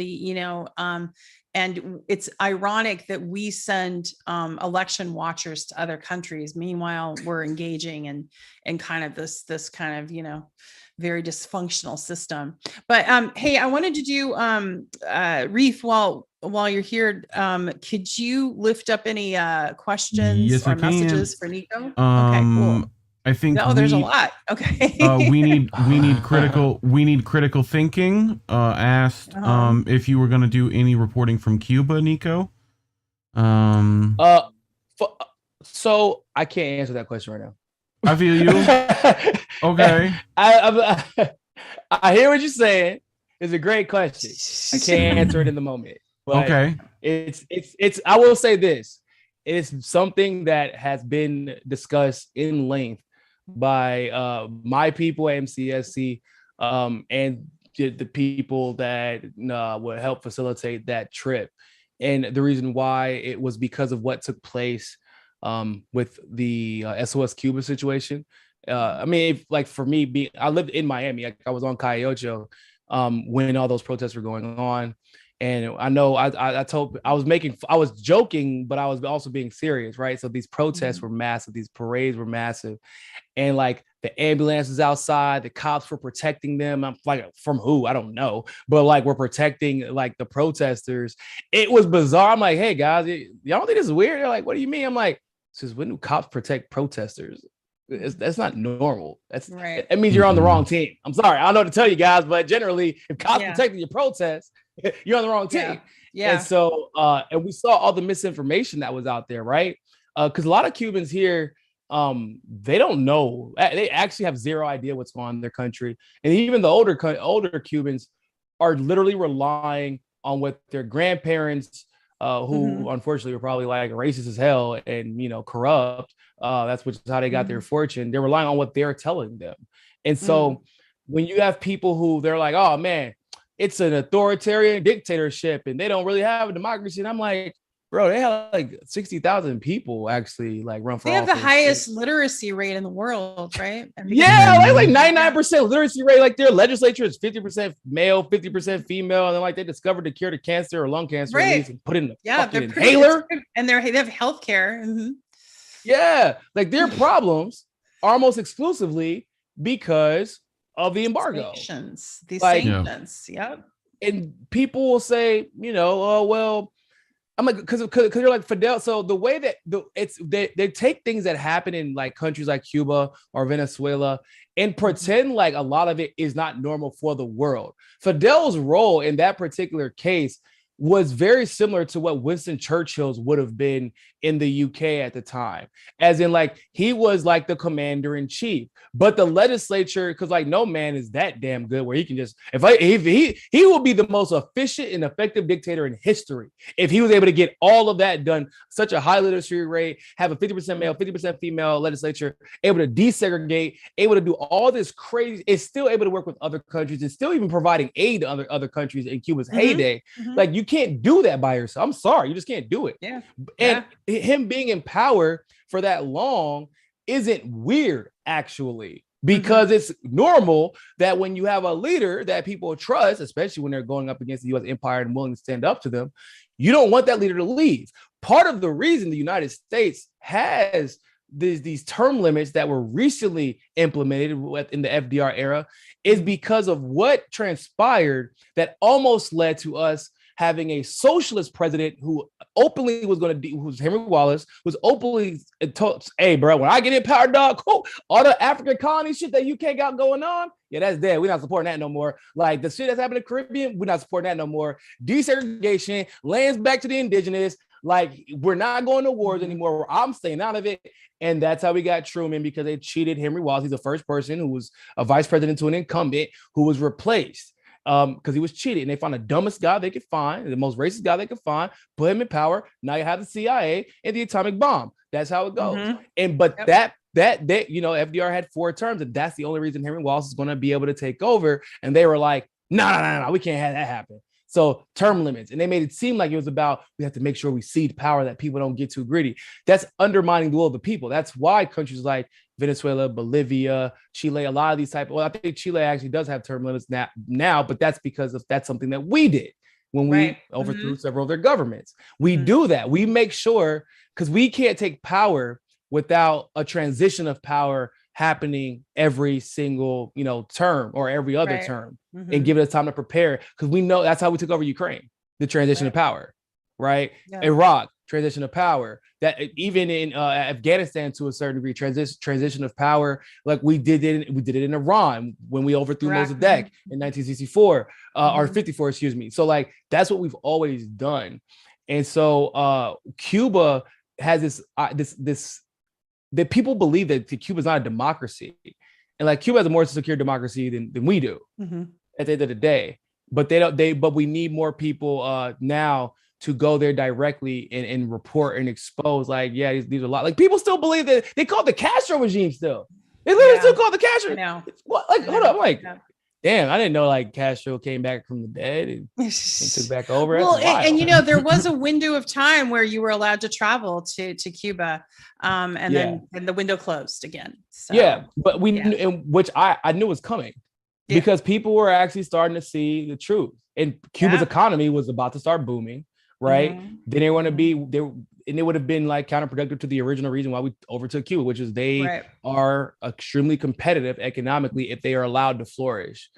and it's ironic that we send election watchers to other countries. Meanwhile, we're engaging in kind of this kind of, very dysfunctional system. But hey, I wanted to do Reef while you're here. Could you lift up any questions or messages for Niko? Okay, cool. I think there's a lot. Okay. we need critical thinking. Asked if you were going to do any reporting from Cuba, Niko. So I can't answer that question right now. I feel you. Okay. I hear what you're saying. It's a great question. I can't answer it in the moment. But okay. It's I will say this. it is something that has been discussed in length by my people at MCSC and the people that would help facilitate that trip. And the reason why it was because of what took place with the SOS Cuba situation. I mean, for me, I lived in Miami. I was on Calle Ocho when all those protests were going on. And I know I was joking, but I was also being serious, right? So these protests were massive. These parades were massive. And like the ambulances outside, the cops were protecting them. I'm like, from who? I don't know. But like, we're protecting like the protesters. It was bizarre. I'm like, hey guys, y'all don't think this is weird? They're like, what do you mean? I'm like, since when do cops protect protesters? That's not normal. Right. It means you're on the wrong team. I'm sorry. I don't know what to tell you guys, but generally, if cops protecting your protests, you're on the wrong team. Yeah. And so, and we saw all the misinformation that was out there, right? Because a lot of Cubans here, they don't know. They actually have zero idea what's going on in their country. And even the older Cubans are literally relying on what their grandparents, who unfortunately were probably like racist as hell and, corrupt. That's how they got their fortune. They're relying on what they're telling them. And so when you have people who they're like, oh man, it's an authoritarian dictatorship and they don't really have a democracy. And I'm like, bro, they have like 60,000 people actually like run for office. They have the highest literacy rate in the world, right? Yeah, like 99% literacy rate. Like their legislature is 50% male, 50% female. And then like they discovered the cure to cancer or lung cancer and put in a fucking inhaler. And they have healthcare. Yeah, like their problems are almost exclusively because of the embargo. These sanctions. Yep. And people will say, oh well, I'm like, because you're like Fidel. So the way that they take things that happen in like countries like Cuba or Venezuela and pretend like a lot of it is not normal for the world. Fidel's role in that particular case was very similar to what Winston Churchill's would have been in the UK at the time, as in like he was like the commander in chief, but the legislature, because like no man is that damn good where he can just if he will be the most efficient and effective dictator in history if he was able to get all of that done. Such a high literacy rate, have a 50% male, 50% female legislature, able to desegregate, able to do all this crazy, is still able to work with other countries and still even providing aid to other countries in Cuba's heyday. Like you can't do that by yourself. I'm sorry, you just can't do it. And him being in power for that long isn't weird, actually, because it's normal that when you have a leader that people trust, especially when they're going up against the U.S. empire and willing to stand up to them, you don't want that leader to leave. Part of the reason the United States has these term limits that were recently implemented in the FDR era is because of what transpired that almost led to us having a socialist president who openly was going to who's Henry Wallace, was openly told, hey, bro, when I get in power, dog, cool, all the African colony shit that UK got going on, yeah, that's dead. We're not supporting that no more. Like the shit that's happening in the Caribbean, we're not supporting that no more. Desegregation, lands back to the indigenous. Like we're not going to wars anymore. I'm staying out of it. And that's how we got Truman, because they cheated Henry Wallace. He's the first person who was a vice president to an incumbent who was replaced. Because he was cheated, and they found the dumbest guy they could find, the most racist guy they could find, put him in power. Now you have the CIA and the atomic bomb. That's how it goes. And that FDR had 4 terms, and that's the only reason Henry Wallace is going to be able to take over. And they were like, no, we can't have that happen. So term limits, and they made it seem like it was about we have to make sure we cede power, that people don't get too greedy. That's undermining the will of the people. That's why countries like Venezuela, Bolivia, Chile, a lot of these I think Chile actually does have term limits now, but that's because that's something that we did when we overthrew several of their governments. We do that. We make sure, because we can't take power without a transition of power happening every single term or every other term, and give it time to prepare, because we know that's how we took over Ukraine, the transition of power, right? Iraq, transition of power. That even in Afghanistan to a certain degree, transition of power, like we did it in Iran when we overthrew Mossadegh in 1964 or 54, excuse me. So like that's what we've always done. And so Cuba has this that people believe that Cuba's not a democracy, and like Cuba has a more secure democracy than we do at the end of the day. But but we need more people now to go there directly and report and expose, like, yeah, these are a lot. Like, people still believe that they call it the Castro regime still. They literally still call it the Castro. I know. What? Like, hold up. I'm like, damn, I didn't know like Castro came back from the dead and took back over. Well, and you know, there was a window of time where you were allowed to travel to Cuba, and then the window closed again. So, yeah, but which I knew was coming because people were actually starting to see the truth, and Cuba's economy was about to start booming, right? Then they want to be there. And it would have been like counterproductive to the original reason why we overtook Cuba, which is they are extremely competitive economically if they are allowed to flourish,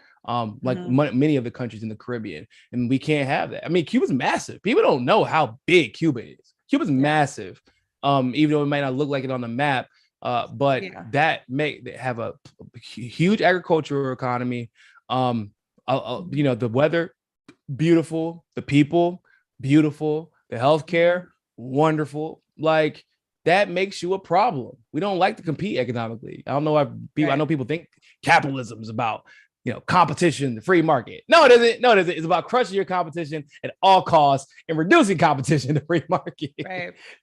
many of the countries in the Caribbean. And we can't have that. I mean, Cuba's massive. People don't know how big Cuba is. Cuba's massive, even though it might not look like it on the map. But they have a huge agricultural economy. The weather, beautiful. The people, beautiful. The healthcare, wonderful. Like, that makes you a problem. We don't like to compete economically. I don't know why people. I know people think capitalism is about competition, the free market. No, it isn't. No, it isn't. It's about crushing your competition at all costs and reducing competition in the free market.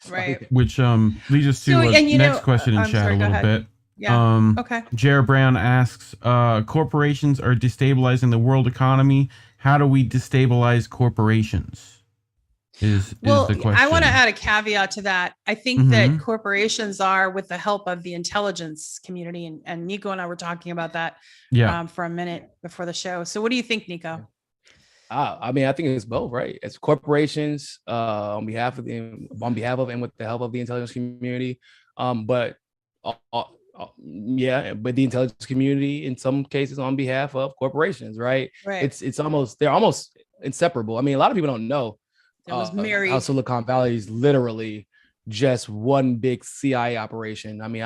Right. Which leads us to next question in chat a little bit. Yeah. Okay. Jared Brown asks, corporations are destabilizing the world economy. How do we destabilize corporations? Is the question. I want to add a caveat to that. I think that corporations are, with the help of the intelligence community, and Niko and I were talking about that for a minute before the show. So what do you think, Niko? I mean, I think it's both, right? It's corporations on behalf of and with the help of the intelligence community. But the intelligence community in some cases on behalf of corporations, right? They're almost inseparable. I mean, a lot of people don't know. How Silicon Valley is literally just one big CIA operation. I mean,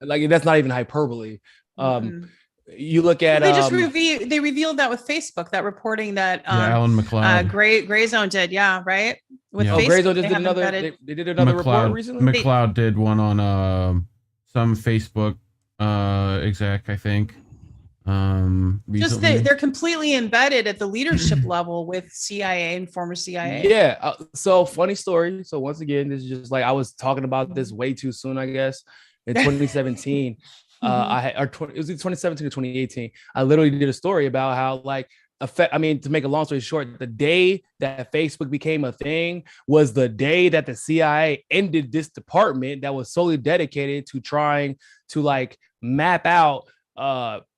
like that's not even hyperbole. You look at they revealed that with Facebook, that reporting that Alan McLeod, Gray Zone did, with Facebook. Gray Zone just did another. They did another report recently. McLeod did one on some Facebook exec, I think. They're completely embedded at the leadership level with CIA and former CIA. So funny story. So once again, this is just like, I was talking about this way too soon, I guess. In 2017, it was 2017 to 2018. I literally did a story about how, like, to make a long story short, the day that Facebook became a thing was the day that the CIA ended this department that was solely dedicated to trying to like map out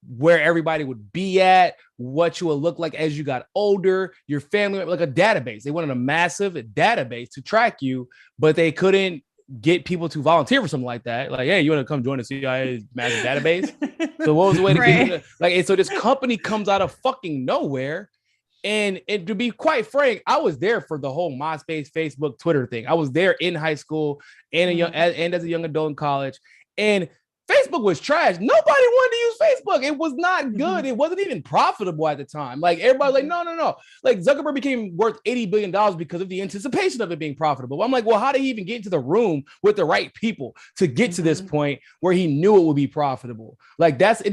where everybody would be at, what you would look like as you got older, your family, like a database. They wanted a massive database to track you, but they couldn't get people to volunteer for something like that. Like, hey, you want to come join the CIA massive database? So what was the way to get you to, and so this company comes out of fucking nowhere. And to be quite frank, I was there for the whole MySpace, Facebook, Twitter thing. I was there in high school and as a young adult in college. And Facebook was trash. Nobody wanted to use Facebook. It was not good. It wasn't even profitable at the time. Like, everybody's like, no. Like, Zuckerberg became worth $80 billion because of the anticipation of it being profitable. I'm like, well, how did he even get into the room with the right people to get to this point where he knew it would be profitable? Like, that's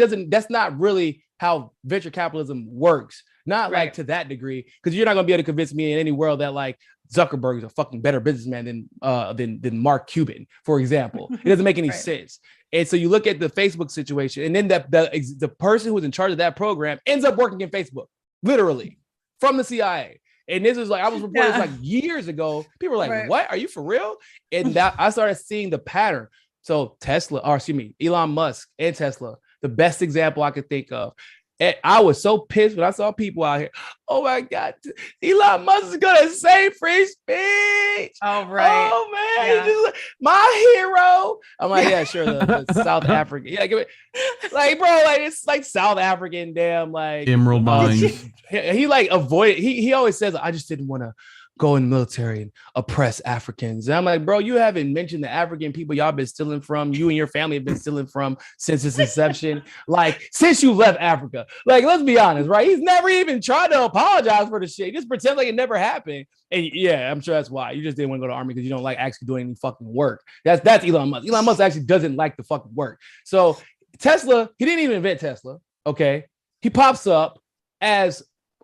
not really how venture capitalism works. Not like to that degree, because you're not gonna be able to convince me in any world that like Zuckerberg is a fucking better businessman than Mark Cuban, for example. It doesn't make any sense. And so you look at the Facebook situation, and then the person who's in charge of that program ends up working in Facebook, literally from the CIA. And this is like, I was reporting this like years ago. People were like, what? Are you for real? And that I started seeing the pattern. So Elon Musk and Tesla, the best example I could think of. And I was so pissed when I saw people out here. Oh my God, Elon Musk is gonna say free speech. Oh, right. Oh man, he's just my hero. I'm like, yeah, sure. The South African, like, bro, like it's like South African, damn, like Emerald Mines. He like avoided. He always says, I just didn't want to go in the military and oppress Africans. And I'm like, bro, you haven't mentioned the African people y'all been stealing from, you and your family have been stealing from since its inception. Like, since you left Africa. Like, let's be honest, right? He's never even tried to apologize for the shit. He just pretends like it never happened. And yeah, I'm sure that's why. You just didn't want to go to the army because you don't like actually doing any fucking work. That's Elon Musk. Elon Musk actually doesn't like the fucking work. So Tesla, he didn't even invent Tesla, okay? He pops up as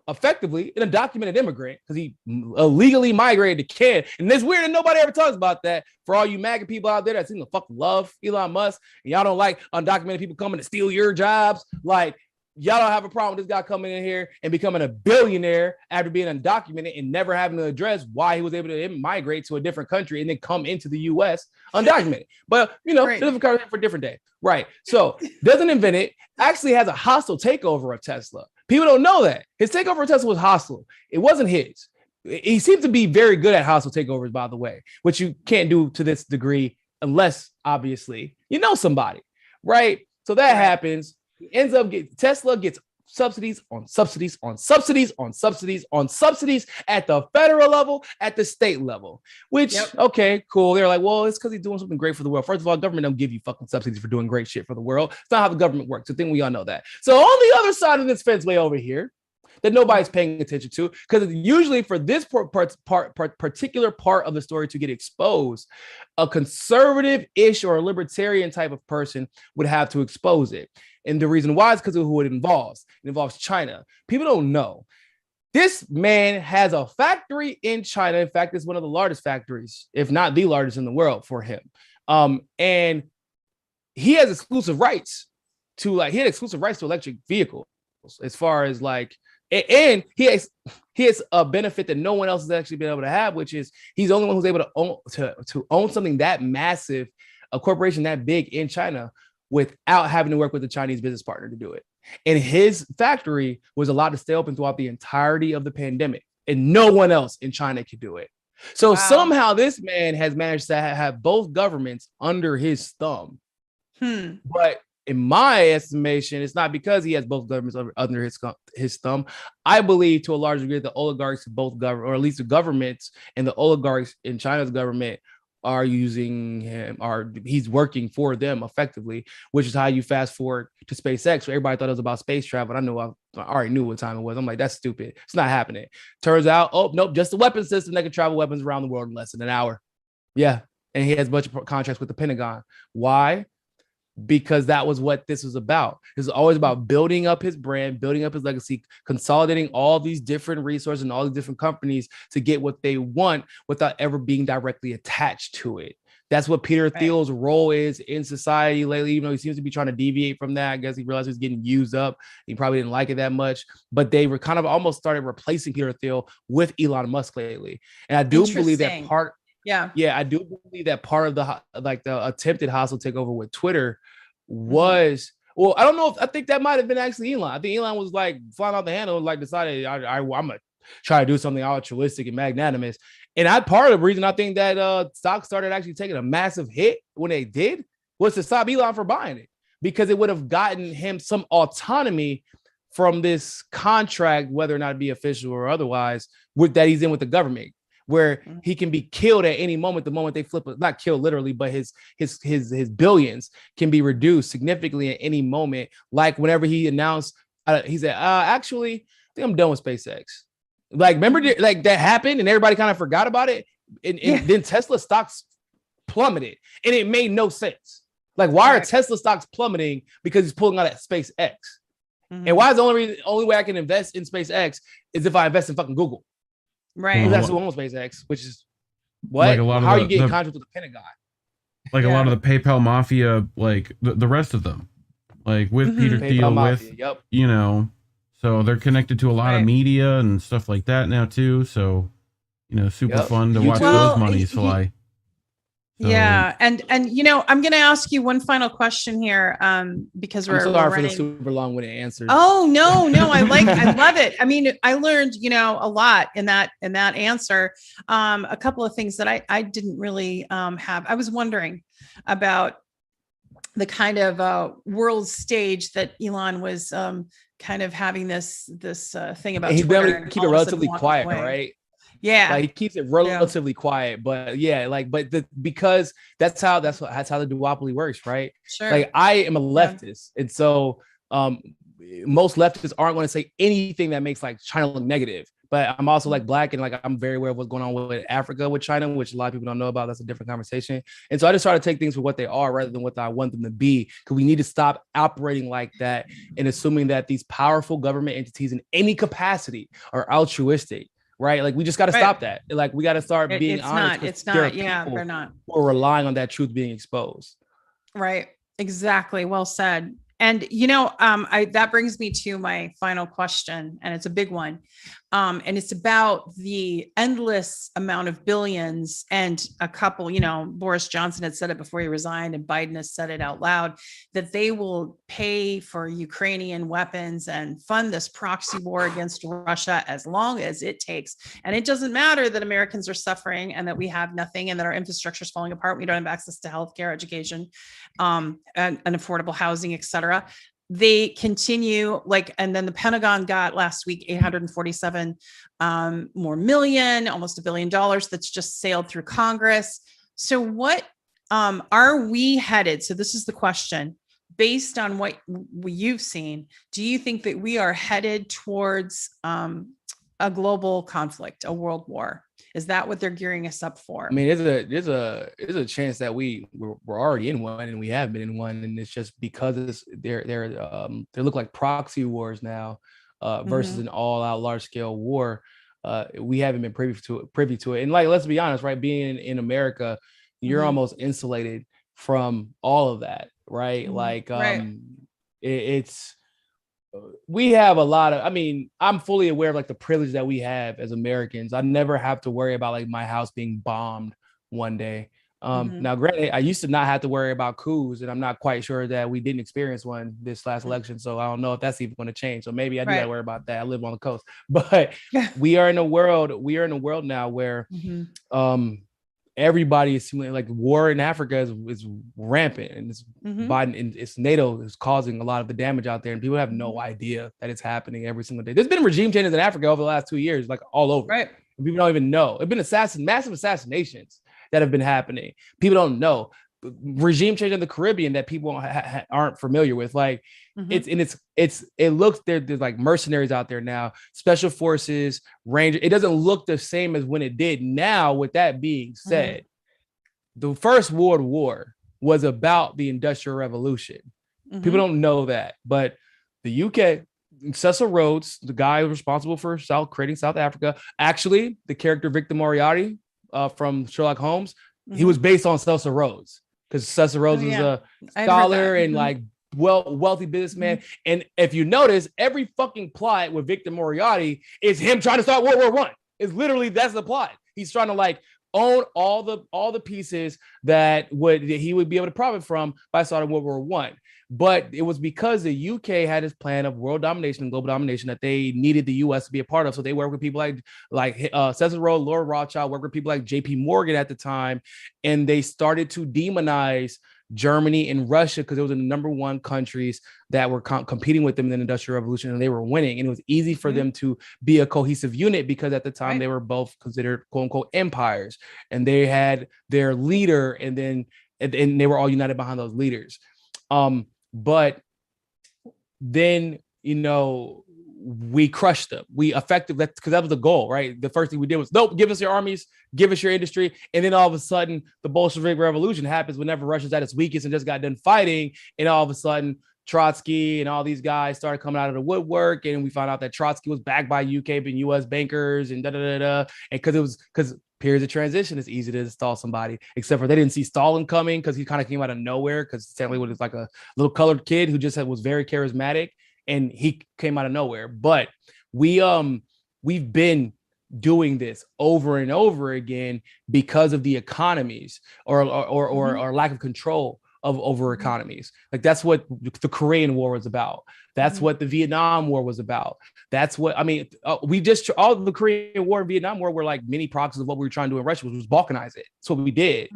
effectively an undocumented immigrant because he illegally migrated to Canada. And it's weird that nobody ever talks about that. For all you MAGA people out there that seem to fucking love Elon Musk and y'all don't like undocumented people coming to steal your jobs, like y'all don't have a problem with this guy coming in here and becoming a billionaire after being undocumented and never having to address why he was able to migrate to a different country and then come into the US undocumented. But, you know, right. Different conversation for a different day. Right. So doesn't invent it, actually has a hostile takeover of Tesla. People don't know that. His takeover of Tesla was hostile. It wasn't his. He seems to be very good at hostile takeovers, by the way, which you can't do to this degree unless, obviously, you know somebody, right? So that happens. He ends up Tesla gets subsidies on subsidies on subsidies on subsidies on subsidies at the federal level, at the state level, which, okay, cool. They're like, well, it's because he's doing something great for the world. First of all, government don't give you fucking subsidies for doing great shit for the world. It's not how the government works. I think we all know that. So on the other side of this fence way over here, that nobody's paying attention to, because usually for this particular part of the story to get exposed, a conservative-ish or a libertarian type of person would have to expose it. And the reason why is because of who it involves. It involves China. People don't know. This man has a factory in China. In fact, it's one of the largest factories, if not the largest in the world for him. And he has exclusive rights to electric vehicles as far as like, and he has a benefit that no one else has actually been able to have, which is he's the only one who's able to own something that massive, a corporation that big in China, without having to work with a Chinese business partner to do it. And his factory was allowed to stay open throughout the entirety of the pandemic, and no one else in China could do it. So somehow this man has managed to have both governments under his thumb. But in my estimation, it's not because he has both governments under his thumb. I believe to a large degree the oligarchs of both government, or at least the governments and the oligarchs in China's government, are using him, or he's working for them effectively, which is how you fast forward to SpaceX. Where everybody thought it was about space travel. I already knew what time it was. I'm like, that's stupid. It's not happening. Turns out, oh, nope, just a weapon system that can travel weapons around the world in less than an hour. Yeah. And he has a bunch of contracts with the Pentagon. Why? Because that was what this was about. It's always about building up his brand, building up his legacy, consolidating all these different resources and all these different companies to get what they want without ever being directly attached to it. That's what Peter Thiel's role is in society lately, even though he seems to be trying to deviate from that. I guess he realized he was getting used up. He probably didn't like it that much, but they were kind of almost started replacing Peter Thiel with Elon Musk lately. And I do believe that part. Yeah, I do believe that part of the attempted hostile takeover with Twitter was, well, I don't know if I think that might have been actually Elon. I think Elon was like flying off the handle and like decided I'm gonna try to do something altruistic and magnanimous. And part of the reason I think that stock started actually taking a massive hit when they did was to stop Elon from buying it, because it would have gotten him some autonomy from this contract, whether or not it be official or otherwise, that he's in with the government, where he can be killed at any moment. The moment they flip it, not killed literally, but his billions can be reduced significantly at any moment. Like whenever he announced, he said, actually, I think I'm done with SpaceX. Like, remember, like that happened and everybody kind of forgot about it. And then Tesla stocks plummeted and it made no sense. Like, why are Tesla stocks plummeting? Because he's pulling out at SpaceX. And why is the only way I can invest in SpaceX is if I invest in fucking Google. Right. That's who owns SpaceX, which is what? Like how are you getting contracts with the Pentagon? Like a lot of the PayPal mafia, like the rest of them, like with Peter Thiel, with, you know, so they're connected to a lot of media and stuff like that now too. So, you know, super fun to watch those monies fly. So, yeah, and you know, I'm going to ask you one final question here, because we're sorry running. For the super long-winded answers. Oh no, I love it. I mean, I learned, you know, a lot in that answer. A couple of things that I didn't really have. I was wondering about the kind of world stage that Elon was kind of having this thing about. And he's Twitter able to keep it relatively quiet, right? Yeah, like he keeps it relatively quiet, but because that's how the duopoly works, right? Sure. Like I am a leftist, and so most leftists aren't going to say anything that makes like China look negative, but I'm also like Black, and like I'm very aware of what's going on with Africa, with China, which a lot of people don't know about. That's a different conversation. And so I just try to take things for what they are rather than what I want them to be, because we need to stop operating like that and assuming that these powerful government entities in any capacity are altruistic. Right. Like we just got to stop that. Like we got to start being honest. It's not. Yeah, they're not. We're relying on that truth being exposed. Right. Exactly. Well said. And, that brings me to my final question, and it's a big one. And it's about the endless amount of billions, and a couple, Boris Johnson had said it before he resigned, and Biden has said it out loud, that they will pay for Ukrainian weapons and fund this proxy war against Russia as long as it takes. And it doesn't matter that Americans are suffering and that we have nothing and that our infrastructure is falling apart. We don't have access to healthcare, education, and affordable housing, et cetera. They continue, and then the Pentagon got last week 847 more million, almost $1 billion that's just sailed through Congress. So what are we headed? So this is the question. Based on what you've seen, do you think that we are headed towards a global conflict, a world war? Is that what they're gearing us up for? I mean, there's a chance that we're already in one, and we have been in one, and it's just because they look like proxy wars now versus an all-out large-scale war. We haven't been privy to it, and like, let's be honest, right? Being in America, you're almost insulated from all of that, right? Like, it's. We have a lot of, I'm fully aware of like the privilege that we have as Americans. I never have to worry about like my house being bombed one day. Now, granted, I used to not have to worry about coups, and I'm not quite sure that we didn't experience one this last election. So I don't know if that's even going to change. So maybe I do gotta worry about that. I live on the coast, but we are in a world now where everybody is like, war in Africa is rampant, and it's Biden and it's NATO is causing a lot of the damage out there, and people have no idea that it's happening every single day. There's been regime changes in Africa over the last 2 years, like all over. Right. And people don't even know. It's been massive assassinations that have been happening. People don't know. Regime change in the Caribbean that people aren't familiar with. Like it looks there's like mercenaries out there now, special forces, Rangers. It doesn't look the same as when it did. Now, with that being said, the First World War was about the Industrial Revolution. People don't know that, but the UK, Cecil Rhodes, the guy responsible for creating South Africa, actually the character Victor Moriarty from Sherlock Holmes, he was based on Cecil Rhodes. Because Cecil Rhodes was a scholar and like wealthy businessman. And if you notice, every fucking plot with Victor Moriarty is him trying to start World War I. It's literally, that's the plot. He's trying to like own all the pieces that he would be able to profit from by starting World War I. But it was because the UK had this plan of world domination and global domination that they needed the US to be a part of. So they worked with people like Cecil Rhodes, Lord Rothschild, worked with people like JP Morgan at the time. And they started to demonize Germany and Russia because it was the number one countries that were competing with them in the Industrial Revolution, and they were winning. And it was easy for them to be a cohesive unit because at the time they were both considered quote unquote empires, and they had their leader, and they were all united behind those leaders. But then, we crushed them. We effectively, because that was the goal, right? The first thing we did was, nope, give us your armies, give us your industry. And then all of a sudden, the Bolshevik Revolution happens whenever Russia's at its weakest and just got done fighting. And all of a sudden, Trotsky and all these guys started coming out of the woodwork. And we found out that Trotsky was backed by UK and US bankers and And because periods of transition, it's easy to install somebody, except for they didn't see Stalin coming because he kind of came out of nowhere, because Stanley was like a little colored kid who just was very charismatic, and he came out of nowhere. But we've been doing this over and over again because of the economies or lack of control over economies. Like that's what the Korean War was about. That's what the Vietnam War was about. That's what, all the Korean War and Vietnam War were like mini proxies of what we were trying to do in Russia, which was balkanize it. That's what we did.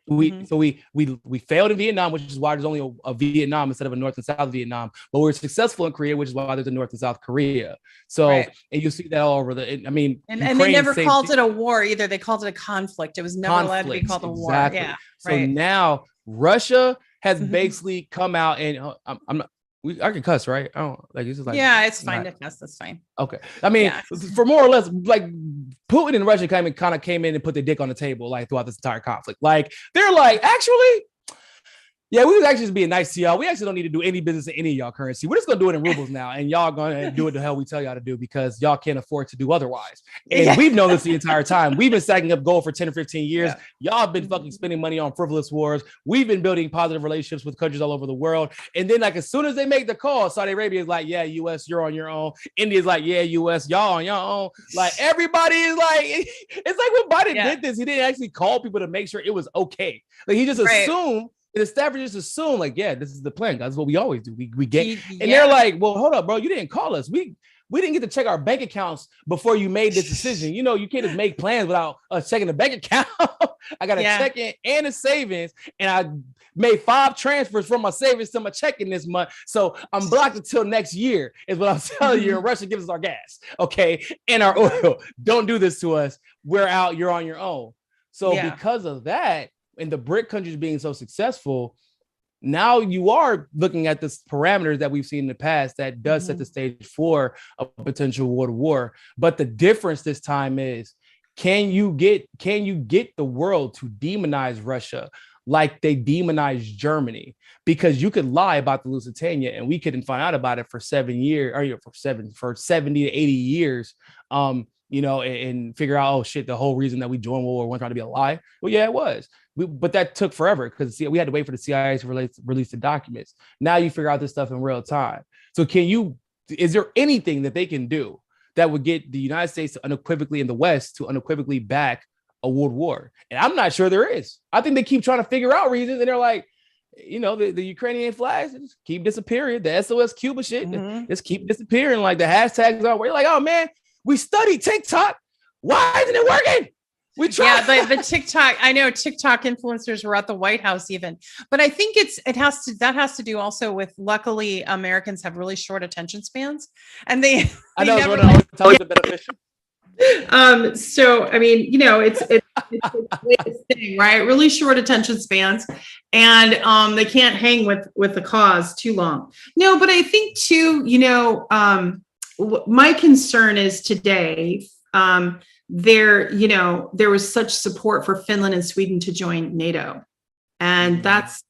We failed in Vietnam, which is why there's only a Vietnam instead of a North and South Vietnam. But we're successful in Korea, which is why there's a North and South Korea. So, and you see that all over and they never called it a war either. They called it a conflict. It was never allowed to be called a war. Yeah. So now Russia has basically come out, and I can cuss, right? I don't like this is like yeah, it's fine to cuss. That's fine. Okay. I mean, for more or less, like Putin and Russia kind of came in and put their dick on the table like throughout this entire conflict. Like they're like, actually, yeah, we was actually just being nice to y'all. We actually don't need to do any business in any of y'all currency. We're just gonna do it in rubles now, and y'all gonna do it the hell we tell y'all to do because y'all can't afford to do otherwise. And we've known this the entire time. We've been stacking up gold for 10 or 15 years. Y'all have been fucking spending money on frivolous wars. We've been building positive relationships with countries all over the world. And then, like, as soon as they make the call, Saudi Arabia is like, yeah, US, you're on your own. India's like, yeah, US, y'all on your own. Like, everybody is like, it's like when Biden did this, he didn't actually call people to make sure it was okay. Like, he just assumed. The staffers just assume, like, yeah, this is the plan. That's what we always do. We get, and they're like, well, hold up, bro. You didn't call us. We didn't get to check our bank accounts before you made this decision. You know, you can't just make plans without checking the bank account. I got a checking and a savings, and I made 5 transfers from my savings to my checking this month. So I'm blocked until next year, is what I'm telling you. And Russia gives us our gas, okay, and our oil. Don't do this to us. We're out. You're on your own. So because of that, and the BRIC countries being so successful, now you are looking at this parameters that we've seen in the past that does set the stage for a potential world war. But the difference this time is, can you get the world to demonize Russia like they demonized Germany? Because you could lie about the Lusitania and we couldn't find out about it for 7 years, or for 70 to 80 years. You know, and figure out, oh shit, the whole reason that we joined World War I trying to be a lie. Well, yeah, it was. But that took forever because we had to wait for the CIA to release the documents. Now you figure out this stuff in real time. So is there anything that they can do that would get the United States to unequivocally, in the West, to unequivocally back a world war? And I'm not sure there is. I think they keep trying to figure out reasons, and they're like, you know, the Ukrainian flags just keep disappearing. The SOS Cuba shit just keep disappearing. Like the hashtags are where you're like, oh man, we studied TikTok. Why isn't it working? We tried. Yeah, the TikTok. I know TikTok influencers were at the White House even, but I think that has to do also with, luckily, Americans have really short attention spans, and they I know what always tell you the beneficial. So I mean, you know, it's the latest thing, right? Really short attention spans, and they can't hang with the cause too long. No, but I think too, you know, my concern is today, there was such support for Finland and Sweden to join NATO, and that's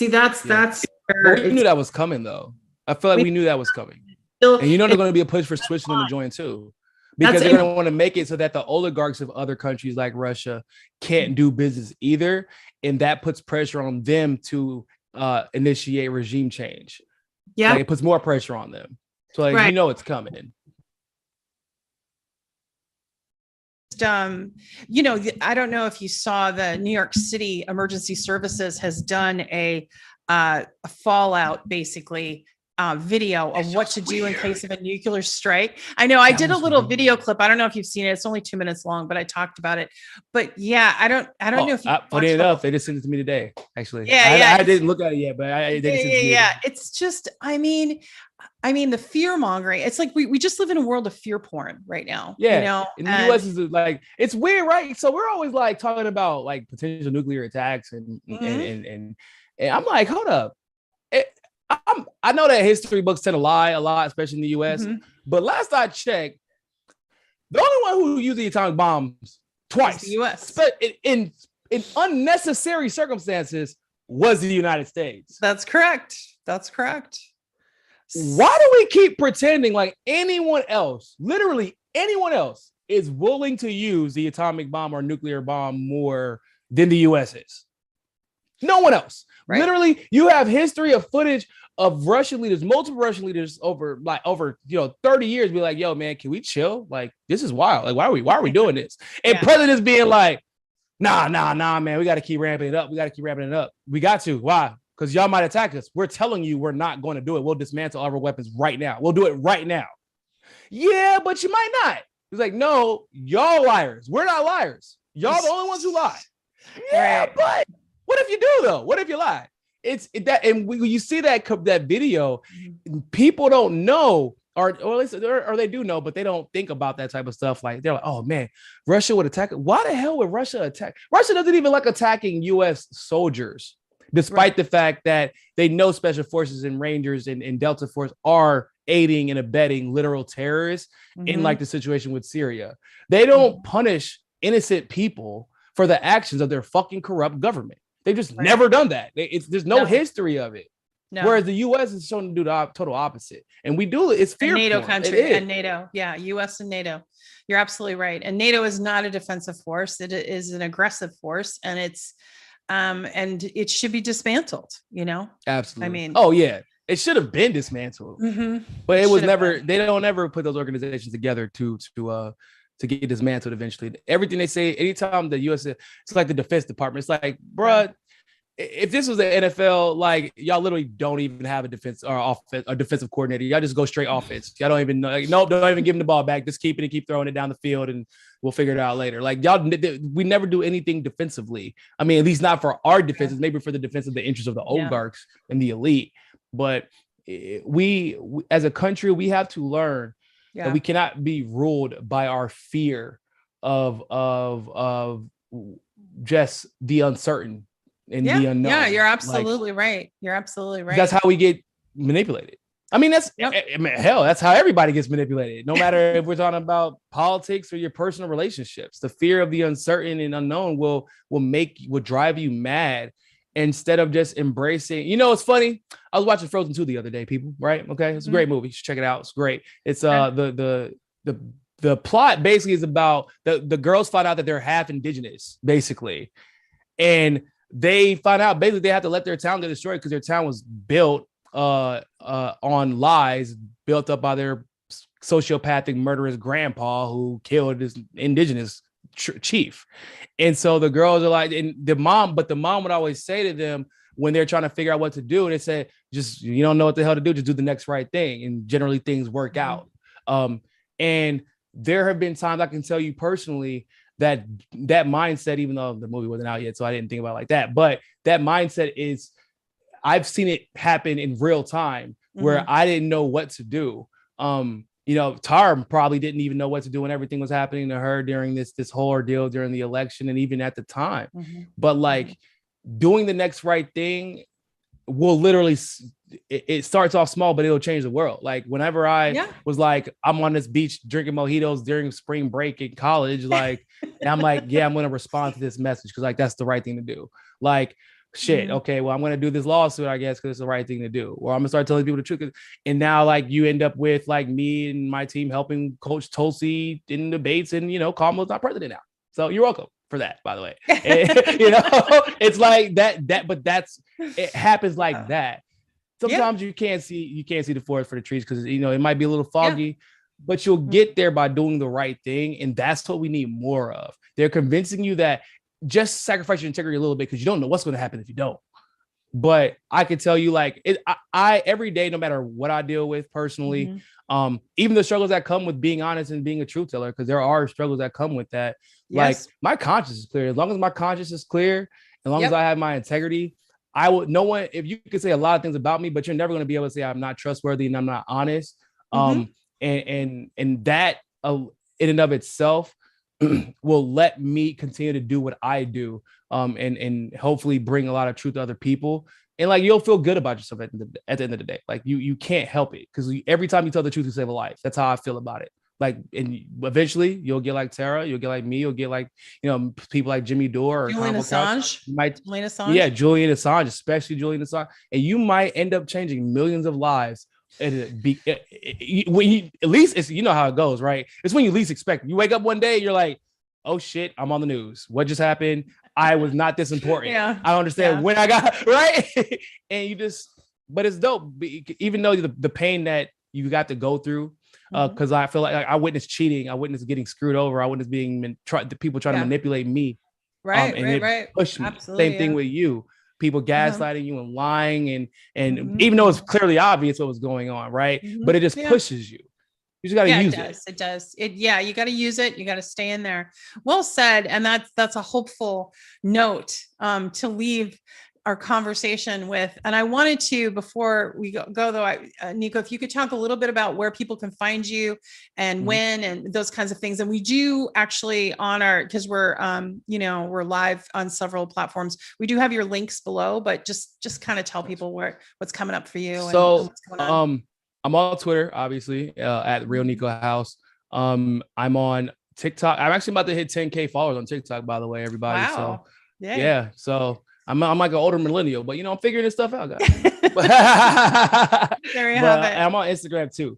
where we knew that was coming, though. I feel like we knew that was coming, and you know, there's going to be a push for Switzerland to join too, because they're going to want to make it so that the oligarchs of other countries like Russia can't do business either, and that puts pressure on them to initiate regime change. Yeah, like, it puts more pressure on them. So like, you know, it's coming. You know, I don't know if you saw, the New York City Emergency Services has done a fallout, basically, video of what to do in case of a nuclear strike. I know I did a little video clip. I don't know if you've seen it. It's only 2 minutes long, but I talked about it. But yeah, I don't know if you funny enough, they just sent it to me today, actually. I didn't look at it yet, but it's just, I mean, the fear mongering. It's like we just live in a world of fear porn right now. Yeah, you know, and the U.S. is like, it's weird, right? So we're always like talking about like potential nuclear attacks, and I'm like, hold up. I know that history books tend to lie a lot, especially in the U.S. But last I checked, the only one who used the atomic bombs twice, the U.S., but in unnecessary circumstances, was the United States. That's correct. Why do we keep pretending like anyone else, literally anyone else, is willing to use the atomic bomb or nuclear bomb more than the U.S. is? No one else. Right. Literally, you have history of footage of Russian leaders, multiple Russian leaders over 30 years, be like, yo, man, can we chill? Like, this is wild. Like, why are we doing this? And presidents being like, nah, man, we got to keep ramping it up. We got to. Why? Because y'all might attack us. We're telling you we're not going to do it. We'll dismantle our weapons right now. We'll do it right now. Yeah, but you might not. He's like, no, y'all liars. We're not liars. Y'all the only ones who lie. Yeah, but what if you do though? What if you lie? When you see that video, people don't know, or at least or they do know, but they don't think about that type of stuff. Like, they're like, oh man, Russia would attack. Why the hell would Russia attack? Russia doesn't even like attacking U.S. soldiers. despite the fact that they know special forces and Rangers and Delta Force are aiding and abetting literal terrorists in like the situation with Syria. They don't punish innocent people for the actions of their fucking corrupt government. They've just never done that. There's no history of it. No. Whereas the U.S. is shown to do the total opposite, and we do it. It's fear. NATO country and NATO, U.S. and NATO. You're absolutely right. And NATO is not a defensive force; it is an aggressive force, and it's and it should be dismantled. You know, absolutely. I mean, oh yeah, it should have been dismantled, but it was never. They don't ever put those organizations together to get dismantled eventually. Everything they say, anytime the U.S. it's like the Defense Department. It's like, bruh. If this was the NFL, like y'all literally don't even have a defense or offense, a defensive coordinator. Y'all just go straight offense. Y'all don't even know. Like, nope, don't even give him the ball back. Just keep it and keep throwing it down the field, and we'll figure it out later. Like y'all, we never do anything defensively. I mean, at least not for our defenses. Maybe for the defense of the interests of the oligarchs and the elite. But we as a country, we have to learn that we cannot be ruled by our fear of just the uncertain. And the unknown. Yeah, you're absolutely right. You're absolutely right. That's how we get manipulated. I mean, hell, that's how everybody gets manipulated. No matter if we're talking about politics or your personal relationships, the fear of the uncertain and unknown will drive you mad instead of just embracing. You know, it's funny. I was watching Frozen 2 the other day, people. Right? Okay, it's a great movie. You should check it out. It's great. It's the plot basically is about the girls find out that they're half indigenous, basically, and they find out basically they have to let their town get destroyed because their town was built on lies built up by their sociopathic murderous grandpa who killed his indigenous chief. And so the girls are like, and the mom would always say to them when they're trying to figure out what to do, and they say, just, you don't know what the hell to do, just do the next right thing. And generally things work out. And there have been times I can tell you personally that mindset, even though the movie wasn't out yet, so I didn't think about it like that. But that mindset is, I've seen it happen in real time where I didn't know what to do. You know, Tara probably didn't even know what to do when everything was happening to her during this whole ordeal during the election and even at the time. But like doing the next right thing will literally, it starts off small, but it'll change the world. Like whenever I was like, I'm on this beach drinking mojitos during spring break in college, like, and I'm like, I'm going to respond to this message because like that's the right thing to do. Like, shit, okay, well, I'm going to do this lawsuit, I guess, because it's the right thing to do. Or I'm going to start telling people the truth. And now, like, you end up with like me and my team helping Coach Tulsi in debates, and you know, Kamala's not president now. So you're welcome for that, by the way. And, you know, it's like that, but it happens like that. Sometimes you can't see the forest for the trees because, you know, it might be a little foggy, but you'll get there by doing the right thing. And that's what we need more of. They're convincing you that just sacrifice your integrity a little bit because you don't know what's going to happen if you don't. But I can tell you, like, I every day, no matter what I deal with personally, even the struggles that come with being honest and being a truth teller, because there are struggles that come with that. Like, my conscience is clear. As long as my conscience is clear, as long as I have my integrity, I would, no one, if you could say a lot of things about me, but you're never going to be able to say I'm not trustworthy and I'm not honest. And that in and of itself will let me continue to do what I do, and hopefully bring a lot of truth to other people. And like, you'll feel good about yourself at the end of the day. Like you can't help it because every time you tell the truth, you save a life. That's how I feel about it. Like, and eventually you'll get like Tara, you'll get like me, you'll get like, you know, people like Jimmy Dore or Julian Assange. Julian Assange, especially Julian Assange, and you might end up changing millions of lives. And when you, at least it's, you know how it goes, right? It's when you least expect it. You wake up one day, you're like, oh shit, I'm on the news. What just happened? I was not this important. I don't understand when I got right. And you just, but it's dope. Even though the pain that you got to go through, because I feel like I witnessed cheating, I witnessed getting screwed over, I witnessed the people trying to manipulate me. Right. Push me. Absolutely, same thing with you. People gaslighting you and lying, and even though it's clearly obvious what was going on, right? But it just pushes you. You just got to use it. It does. You got to use it. You got to stay in there. Well said. And that's a hopeful note to leave our conversation with, and I wanted to, before we go though, Niko, if you could talk a little bit about where people can find you and when, and those kinds of things. And we do actually on our, because we're, we're live on several platforms. We do have your links below, but just kind of tell people what's coming up for you. So, and what's going on. I'm on Twitter, obviously, at Real Niko House. I'm on TikTok. I'm actually about to hit 10K followers on TikTok, by the way, everybody. Wow. So yeah. So I'm like an older millennial, but I'm figuring this stuff out, guys. There you have it. I'm on Instagram too.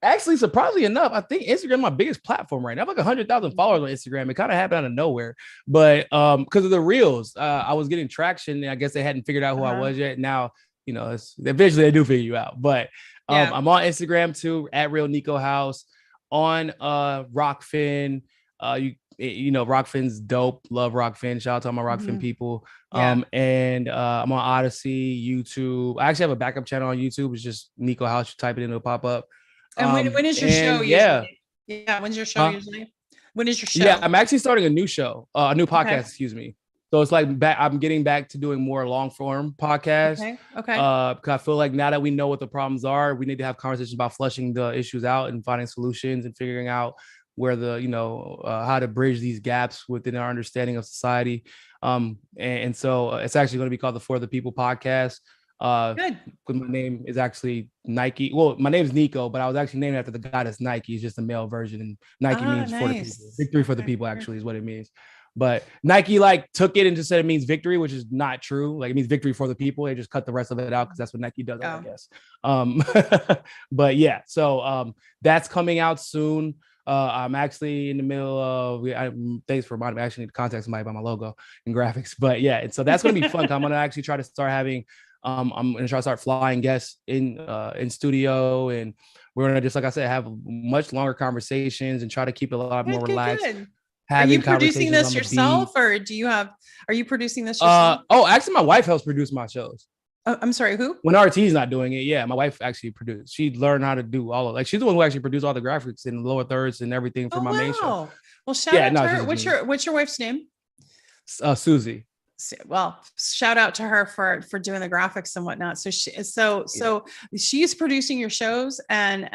Actually, surprisingly enough, I think Instagram is my biggest platform right now. I have like 100,000 followers on Instagram. It kind of happened out of nowhere, but because of the reels, I was getting traction. And I guess they hadn't figured out who I was yet. Now, eventually they do figure you out. But I'm on Instagram too, at Real Niko House. On Rockfin, Rockfin's dope. Love Rockfin. Shout out to all my Rockfin people. And I'm on Odyssey, YouTube. I actually have a backup channel on YouTube. It's just Niko House. You type it in, it'll pop up. And when is your show usually? When's your show usually? When is your show? Yeah, I'm actually starting a new show, a new podcast, excuse me. So it's like I'm getting back to doing more long form podcasts. Okay. Because I feel like now that we know what the problems are, we need to have conversations about flushing the issues out and finding solutions and figuring out where how to bridge these gaps within our understanding of society. And so it's actually going to be called the For the People podcast. Good. Because my name is actually Nike. Well, my name is Niko, but I was actually named after the guy that's Nike. It's just a male version, and Nike means for the people. Victory for the people actually is what it means. But Nike took it and just said it means victory, which is not true. Like, it means victory for the people. They just cut the rest of it out because that's what Nike does, I guess. But yeah, so that's coming out soon. I'm actually in the middle of, thanks for reminding me, I actually need to contact somebody about my logo and graphics. But yeah, and so that's going to be fun. I'm going to actually try to start having, I'm going to try to start flying guests in studio, and we're going to just, like I said, have much longer conversations and try to keep it a lot more relaxed. Are you producing this yourself, or are you producing this yourself? Actually, my wife helps produce my shows. I'm sorry, who? When RT's not doing it, yeah, my wife actually produced. She learned how to do all of, she's the one who actually produced all the graphics and lower thirds and everything for my main show. Well, shout out to her. What's your wife's name? Susie. Well, shout out to her for doing the graphics and whatnot. So she's producing your shows, and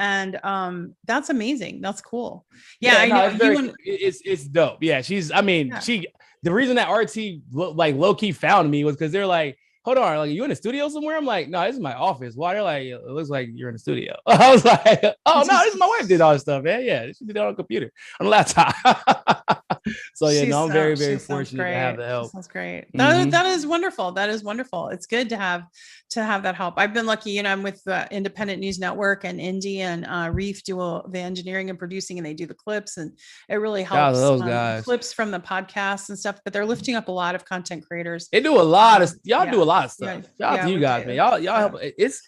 that's amazing. That's cool. Yeah, I know. It's dope. Yeah, the reason that RT low key found me was because they're like, hold on, like, you in a studio somewhere? I'm like, no, this is my office. Why? They're like, it looks like you're in a studio. I was like, oh no, this is my wife did all this stuff, man. Yeah, this should be done on a computer, on a laptop. So yeah, I'm very, very fortunate to have the help. Sounds great. That is wonderful. That is wonderful. It's good to have that help. I've been lucky, I'm with the Independent News Network, and Indy and Reef do the engineering and producing, and they do the clips, and it really helps. Those guys. Clips from the podcasts and stuff, but they're lifting up a lot of content creators. They do a lot of do a lot of stuff. Shout out to you guys, man. Y'all help. It's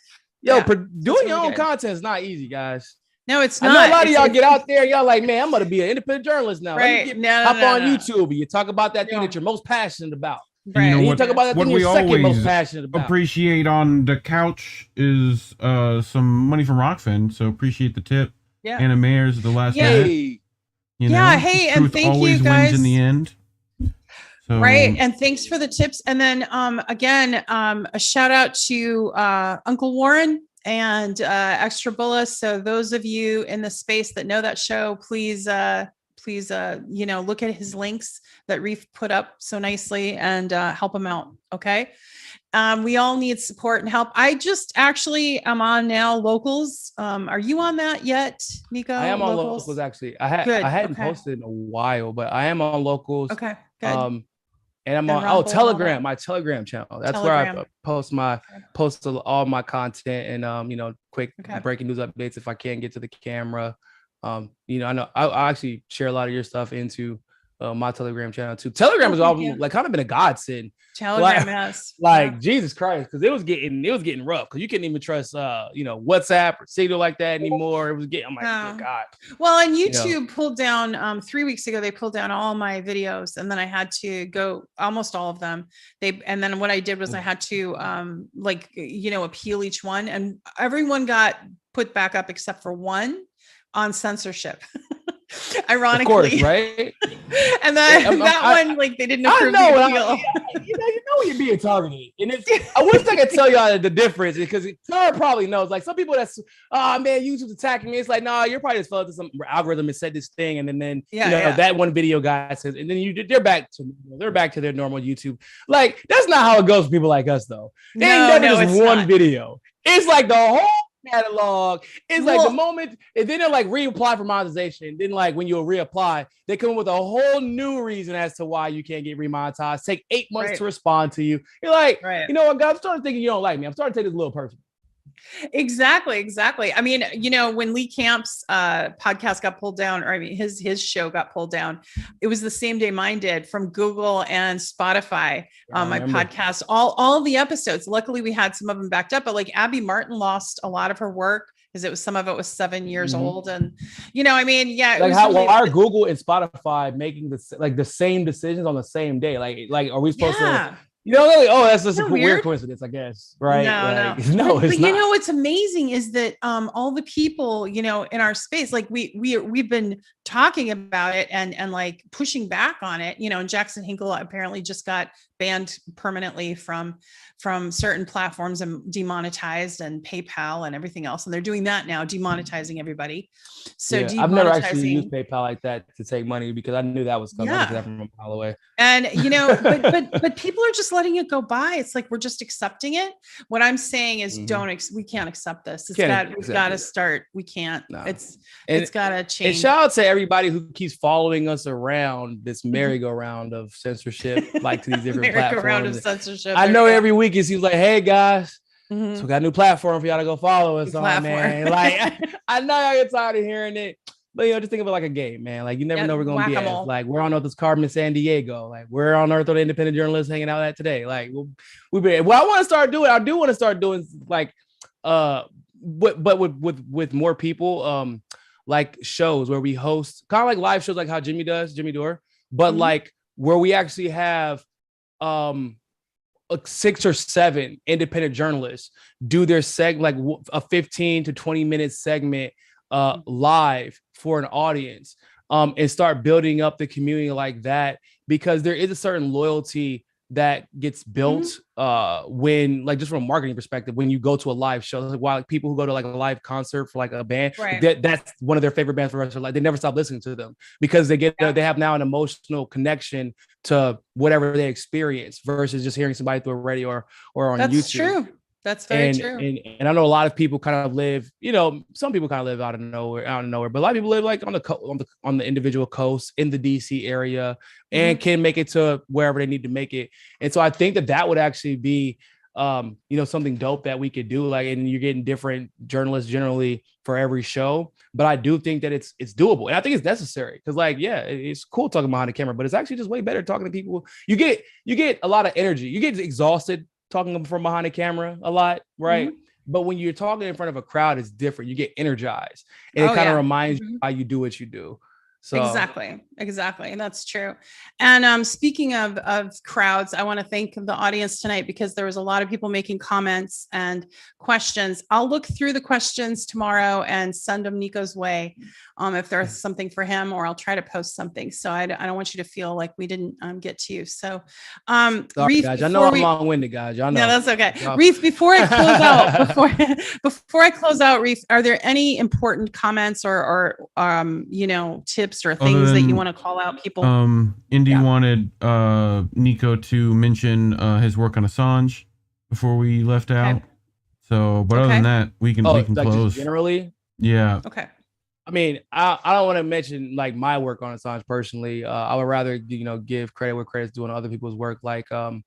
doing your own content is not easy, guys. No, it's not. I know a lot of y'all get out there, y'all like, man, I'm gonna be an independent journalist now. Right. Hop on YouTube and you talk about that thing that you're most passionate about. Right. You talk about that thing you're second most passionate about. Appreciate on the couch is some money from Rockfin, so appreciate the tip. Yeah. Anna Mayer's the last minute. Hey, and thank you guys. Wins in the end. So, right, and thanks for the tips. And then again, a shout out to Uncle Warren and Extra Bullis. So those of you in the space that know that show, please look at his links that Reef put up so nicely, and help him out. Okay. We all need support and help. I just actually am on now Locals. Are you on that yet, Niko? I am on Locals actually. I hadn't posted in a while, but I am on Locals. Okay. Good. And I'm on Telegram, my Telegram channel. That's where I post all my content and quick breaking news updates if I can't get to the camera. I know I actually share a lot of your stuff into my Telegram channel too. Telegram has kind of been a godsend. Telegram has Jesus Christ, because it was getting rough because you couldn't even trust WhatsApp or Signal like that anymore. It was getting, I'm like, oh God. Well, and YouTube pulled down 3 weeks ago. They pulled down all my videos, and then I had to go almost all of them. And then what I did was I had to appeal each one, and everyone got put back up except for one on censorship. Ironically, of course, right? And then one, like they didn't approve the appeal. You know you're being targeted, and I wish I could tell y'all the difference because Tara probably knows. Like some people that's, oh man, YouTube's attacking me. It's like, nah, you're probably just fell into some algorithm and said this thing, and then that one video guy says, and then they're back to their normal YouTube. Like that's not how it goes for people like us, though. It ain't never just one video. It's like the whole catalog. It's like the moment, and then they're like reapply for monetization. Then like when you reapply, they come up with a whole new reason as to why you can't get remonetized. Take 8 months to respond to you. You're like, you know what, God, I'm starting thinking you don't like me. I'm starting to take this a little personal. Exactly. I mean, when Lee Camp's podcast got pulled down, or I mean his show got pulled down, it was the same day mine did, from Google and Spotify. My podcast, all the episodes. Luckily, we had some of them backed up, but like Abby Martin lost a lot of her work because some of it was 7 years old, and I mean, like why are Google and Spotify making the same decisions on the same day? Like are we supposed to? That's just a weird coincidence, I guess, right? No, it's not. What's amazing is that all the people, in our space, like we've been talking about it and like pushing back on it, and Jackson Hinkle apparently just got banned permanently from certain platforms and demonetized, and PayPal and everything else. And they're doing that now, demonetizing everybody. So I've never actually used PayPal like that to take money because I knew that was coming from a mile away. And but people are just letting it go by. It's like we're just accepting it. What I'm saying is we can't accept this. We've got to start. We can't. No. It's got to change. And shout out to everybody who keeps following us around this merry-go-round of censorship, like to these different platforms. Of censorship. I know every week it seems like, hey guys, so we got a new platform for y'all to go follow us on, man. Like I know y'all get tired of hearing it, but just think of it like a game, man. Like you never know we're gonna be at. Like we're on Earth with Carbon in San Diego. Like we're on Earth with the independent journalists hanging out at today. Like we've been. What I want to start doing, I do want to start doing like but with more people, like shows where we host kind of like live shows, like how Jimmy Dore, but like where we actually have 6 or 7 independent journalists do their like a 15 to 20 minute segment live for an audience, and start building up the community like that, because there is a certain loyalty that gets built when, like, just from a marketing perspective, when you go to a live show. Like, why people who go to like a live concert for like a band, that's one of their favorite bands for the rest of their life. They never stop listening to them because they have now an emotional connection to whatever they experience versus just hearing somebody through a radio or on YouTube. That's true. That's very true. And I know a lot of people kind of live, some people kind of live out of nowhere, but a lot of people live like on the individual coast in the DC area and can make it to wherever they need to make it. And so I think that would actually be, something dope that we could do. Like, and you're getting different journalists generally for every show, but I do think that it's doable. And I think it's necessary because, like, it's cool talking behind the camera, but it's actually just way better talking to people. You get a lot of energy. You get exhausted talking from behind the camera a lot, right? But when you're talking in front of a crowd, it's different. You get energized, and it kind of reminds you why you do what you do. So exactly, and that's true. And speaking of crowds, I want to thank the audience tonight because there was a lot of people making comments and questions. I'll look through the questions tomorrow and send them Niko's way if there's something for him, or I'll try to post something. So I don't want you to feel like we didn't get to you. So sorry, Reef, guys, I know I'm long-winded, guys. Y'all know. No, that's okay. Reef, before I close out, before I close out, Reef, are there any important comments or tips or things that you want to call out people? Indy wanted Niko to mention his work on Assange before we left out. Okay. So, but other than that, we can like close. Just generally. Yeah. Okay. I mean, I don't want to mention like my work on Assange personally. I would rather give credit where credit's due on other people's work, like the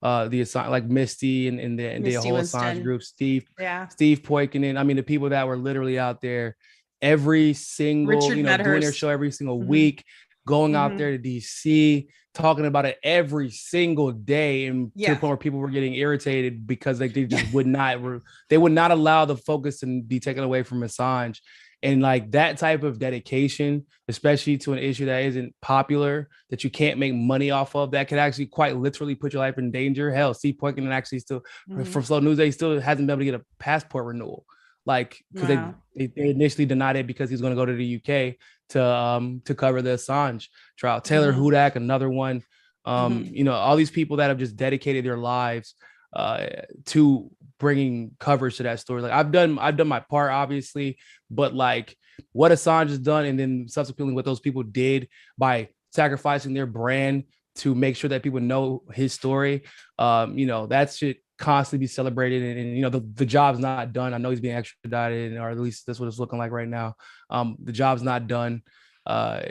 Assange, like Misty and the whole Winston. Assange group, Steve Poikonen. I mean, the people that were literally out there every single, doing their show every single week, going out there to DC, talking about it every single day, and to the point where people were getting irritated because they just would not allow the focus to be taken away from Assange. And like that type of dedication, especially to an issue that isn't popular, that you can't make money off of, that could actually quite literally put your life in danger. Hell, Steve Poikonen actually still, from Slow News Day, he still hasn't been able to get a passport renewal. like because Wow. they initially denied it because he was going to go to the UK to cover the Assange trial. Taylor Hudak, another one. You know, all these people that have just dedicated their lives to bringing coverage to that story. Like I've done my part, obviously, but like what Assange has done, and then subsequently what those people did by sacrificing their brand to make sure that people know his story, you know, that should constantly be celebrated. And you know, the job's not done. I know he's being extradited, or at least that's what it's looking like right now. The job's not done.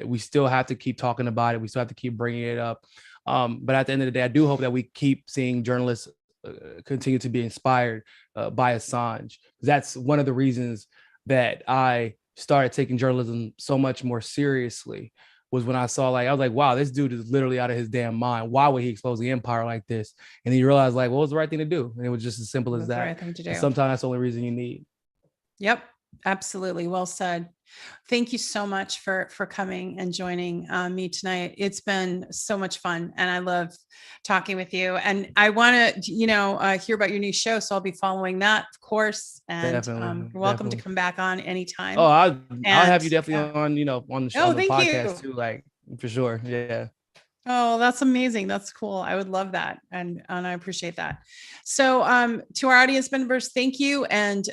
We still have to keep talking about it. We still have to keep bringing it up. But at the end of the day, I do hope that we keep seeing journalists continue to be inspired by Assange. That's one of the reasons that I started taking journalism so much more seriously, was when I saw, like, I was like, wow, this dude is literally out of his damn mind. Why would he expose the empire like this? And then you realize, like, what was the right thing to do? And it was just as simple as that. The right thing to do. Sometimes that's the only reason you need. Yep. Absolutely. Well said. Thank you so much for coming and joining me tonight. It's been so much fun, and I love talking with you. And I want to, you know, hear about your new show. So I'll be following that, of course. And you're welcome to come back on anytime. Oh, I'll have you definitely on, you know, on the show, on the podcast too, like for sure. Yeah. Oh, that's amazing. That's cool. I would love that. And I appreciate that. So to our audience members, thank you. And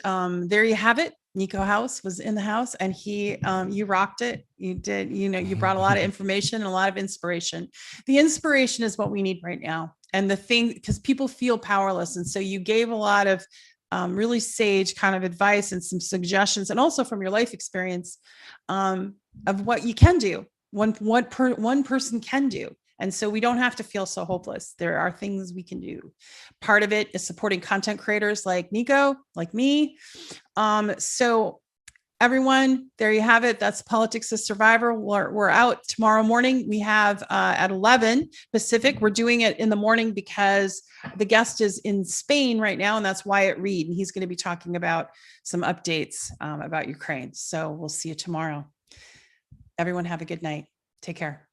there you have it. Niko House was in the house, and you rocked it. You did, you know, you brought a lot of information and a lot of inspiration. The inspiration is what we need right now. And the thing, because people feel powerless. And so you gave a lot of really sage kind of advice and some suggestions, and also from your life experience of what you can do, one person can do. And so we don't have to feel so hopeless. There are things we can do. Part of it is supporting content creators like Niko, like me. So everyone, there you have it. That's Politics of Survivor. We're out tomorrow morning. We have at 11 Pacific. We're doing it in the morning because the guest is in Spain right now, and that's Wyatt Reade. And he's going to be talking about some updates about Ukraine. So we'll see you tomorrow. Everyone have a good night. Take care.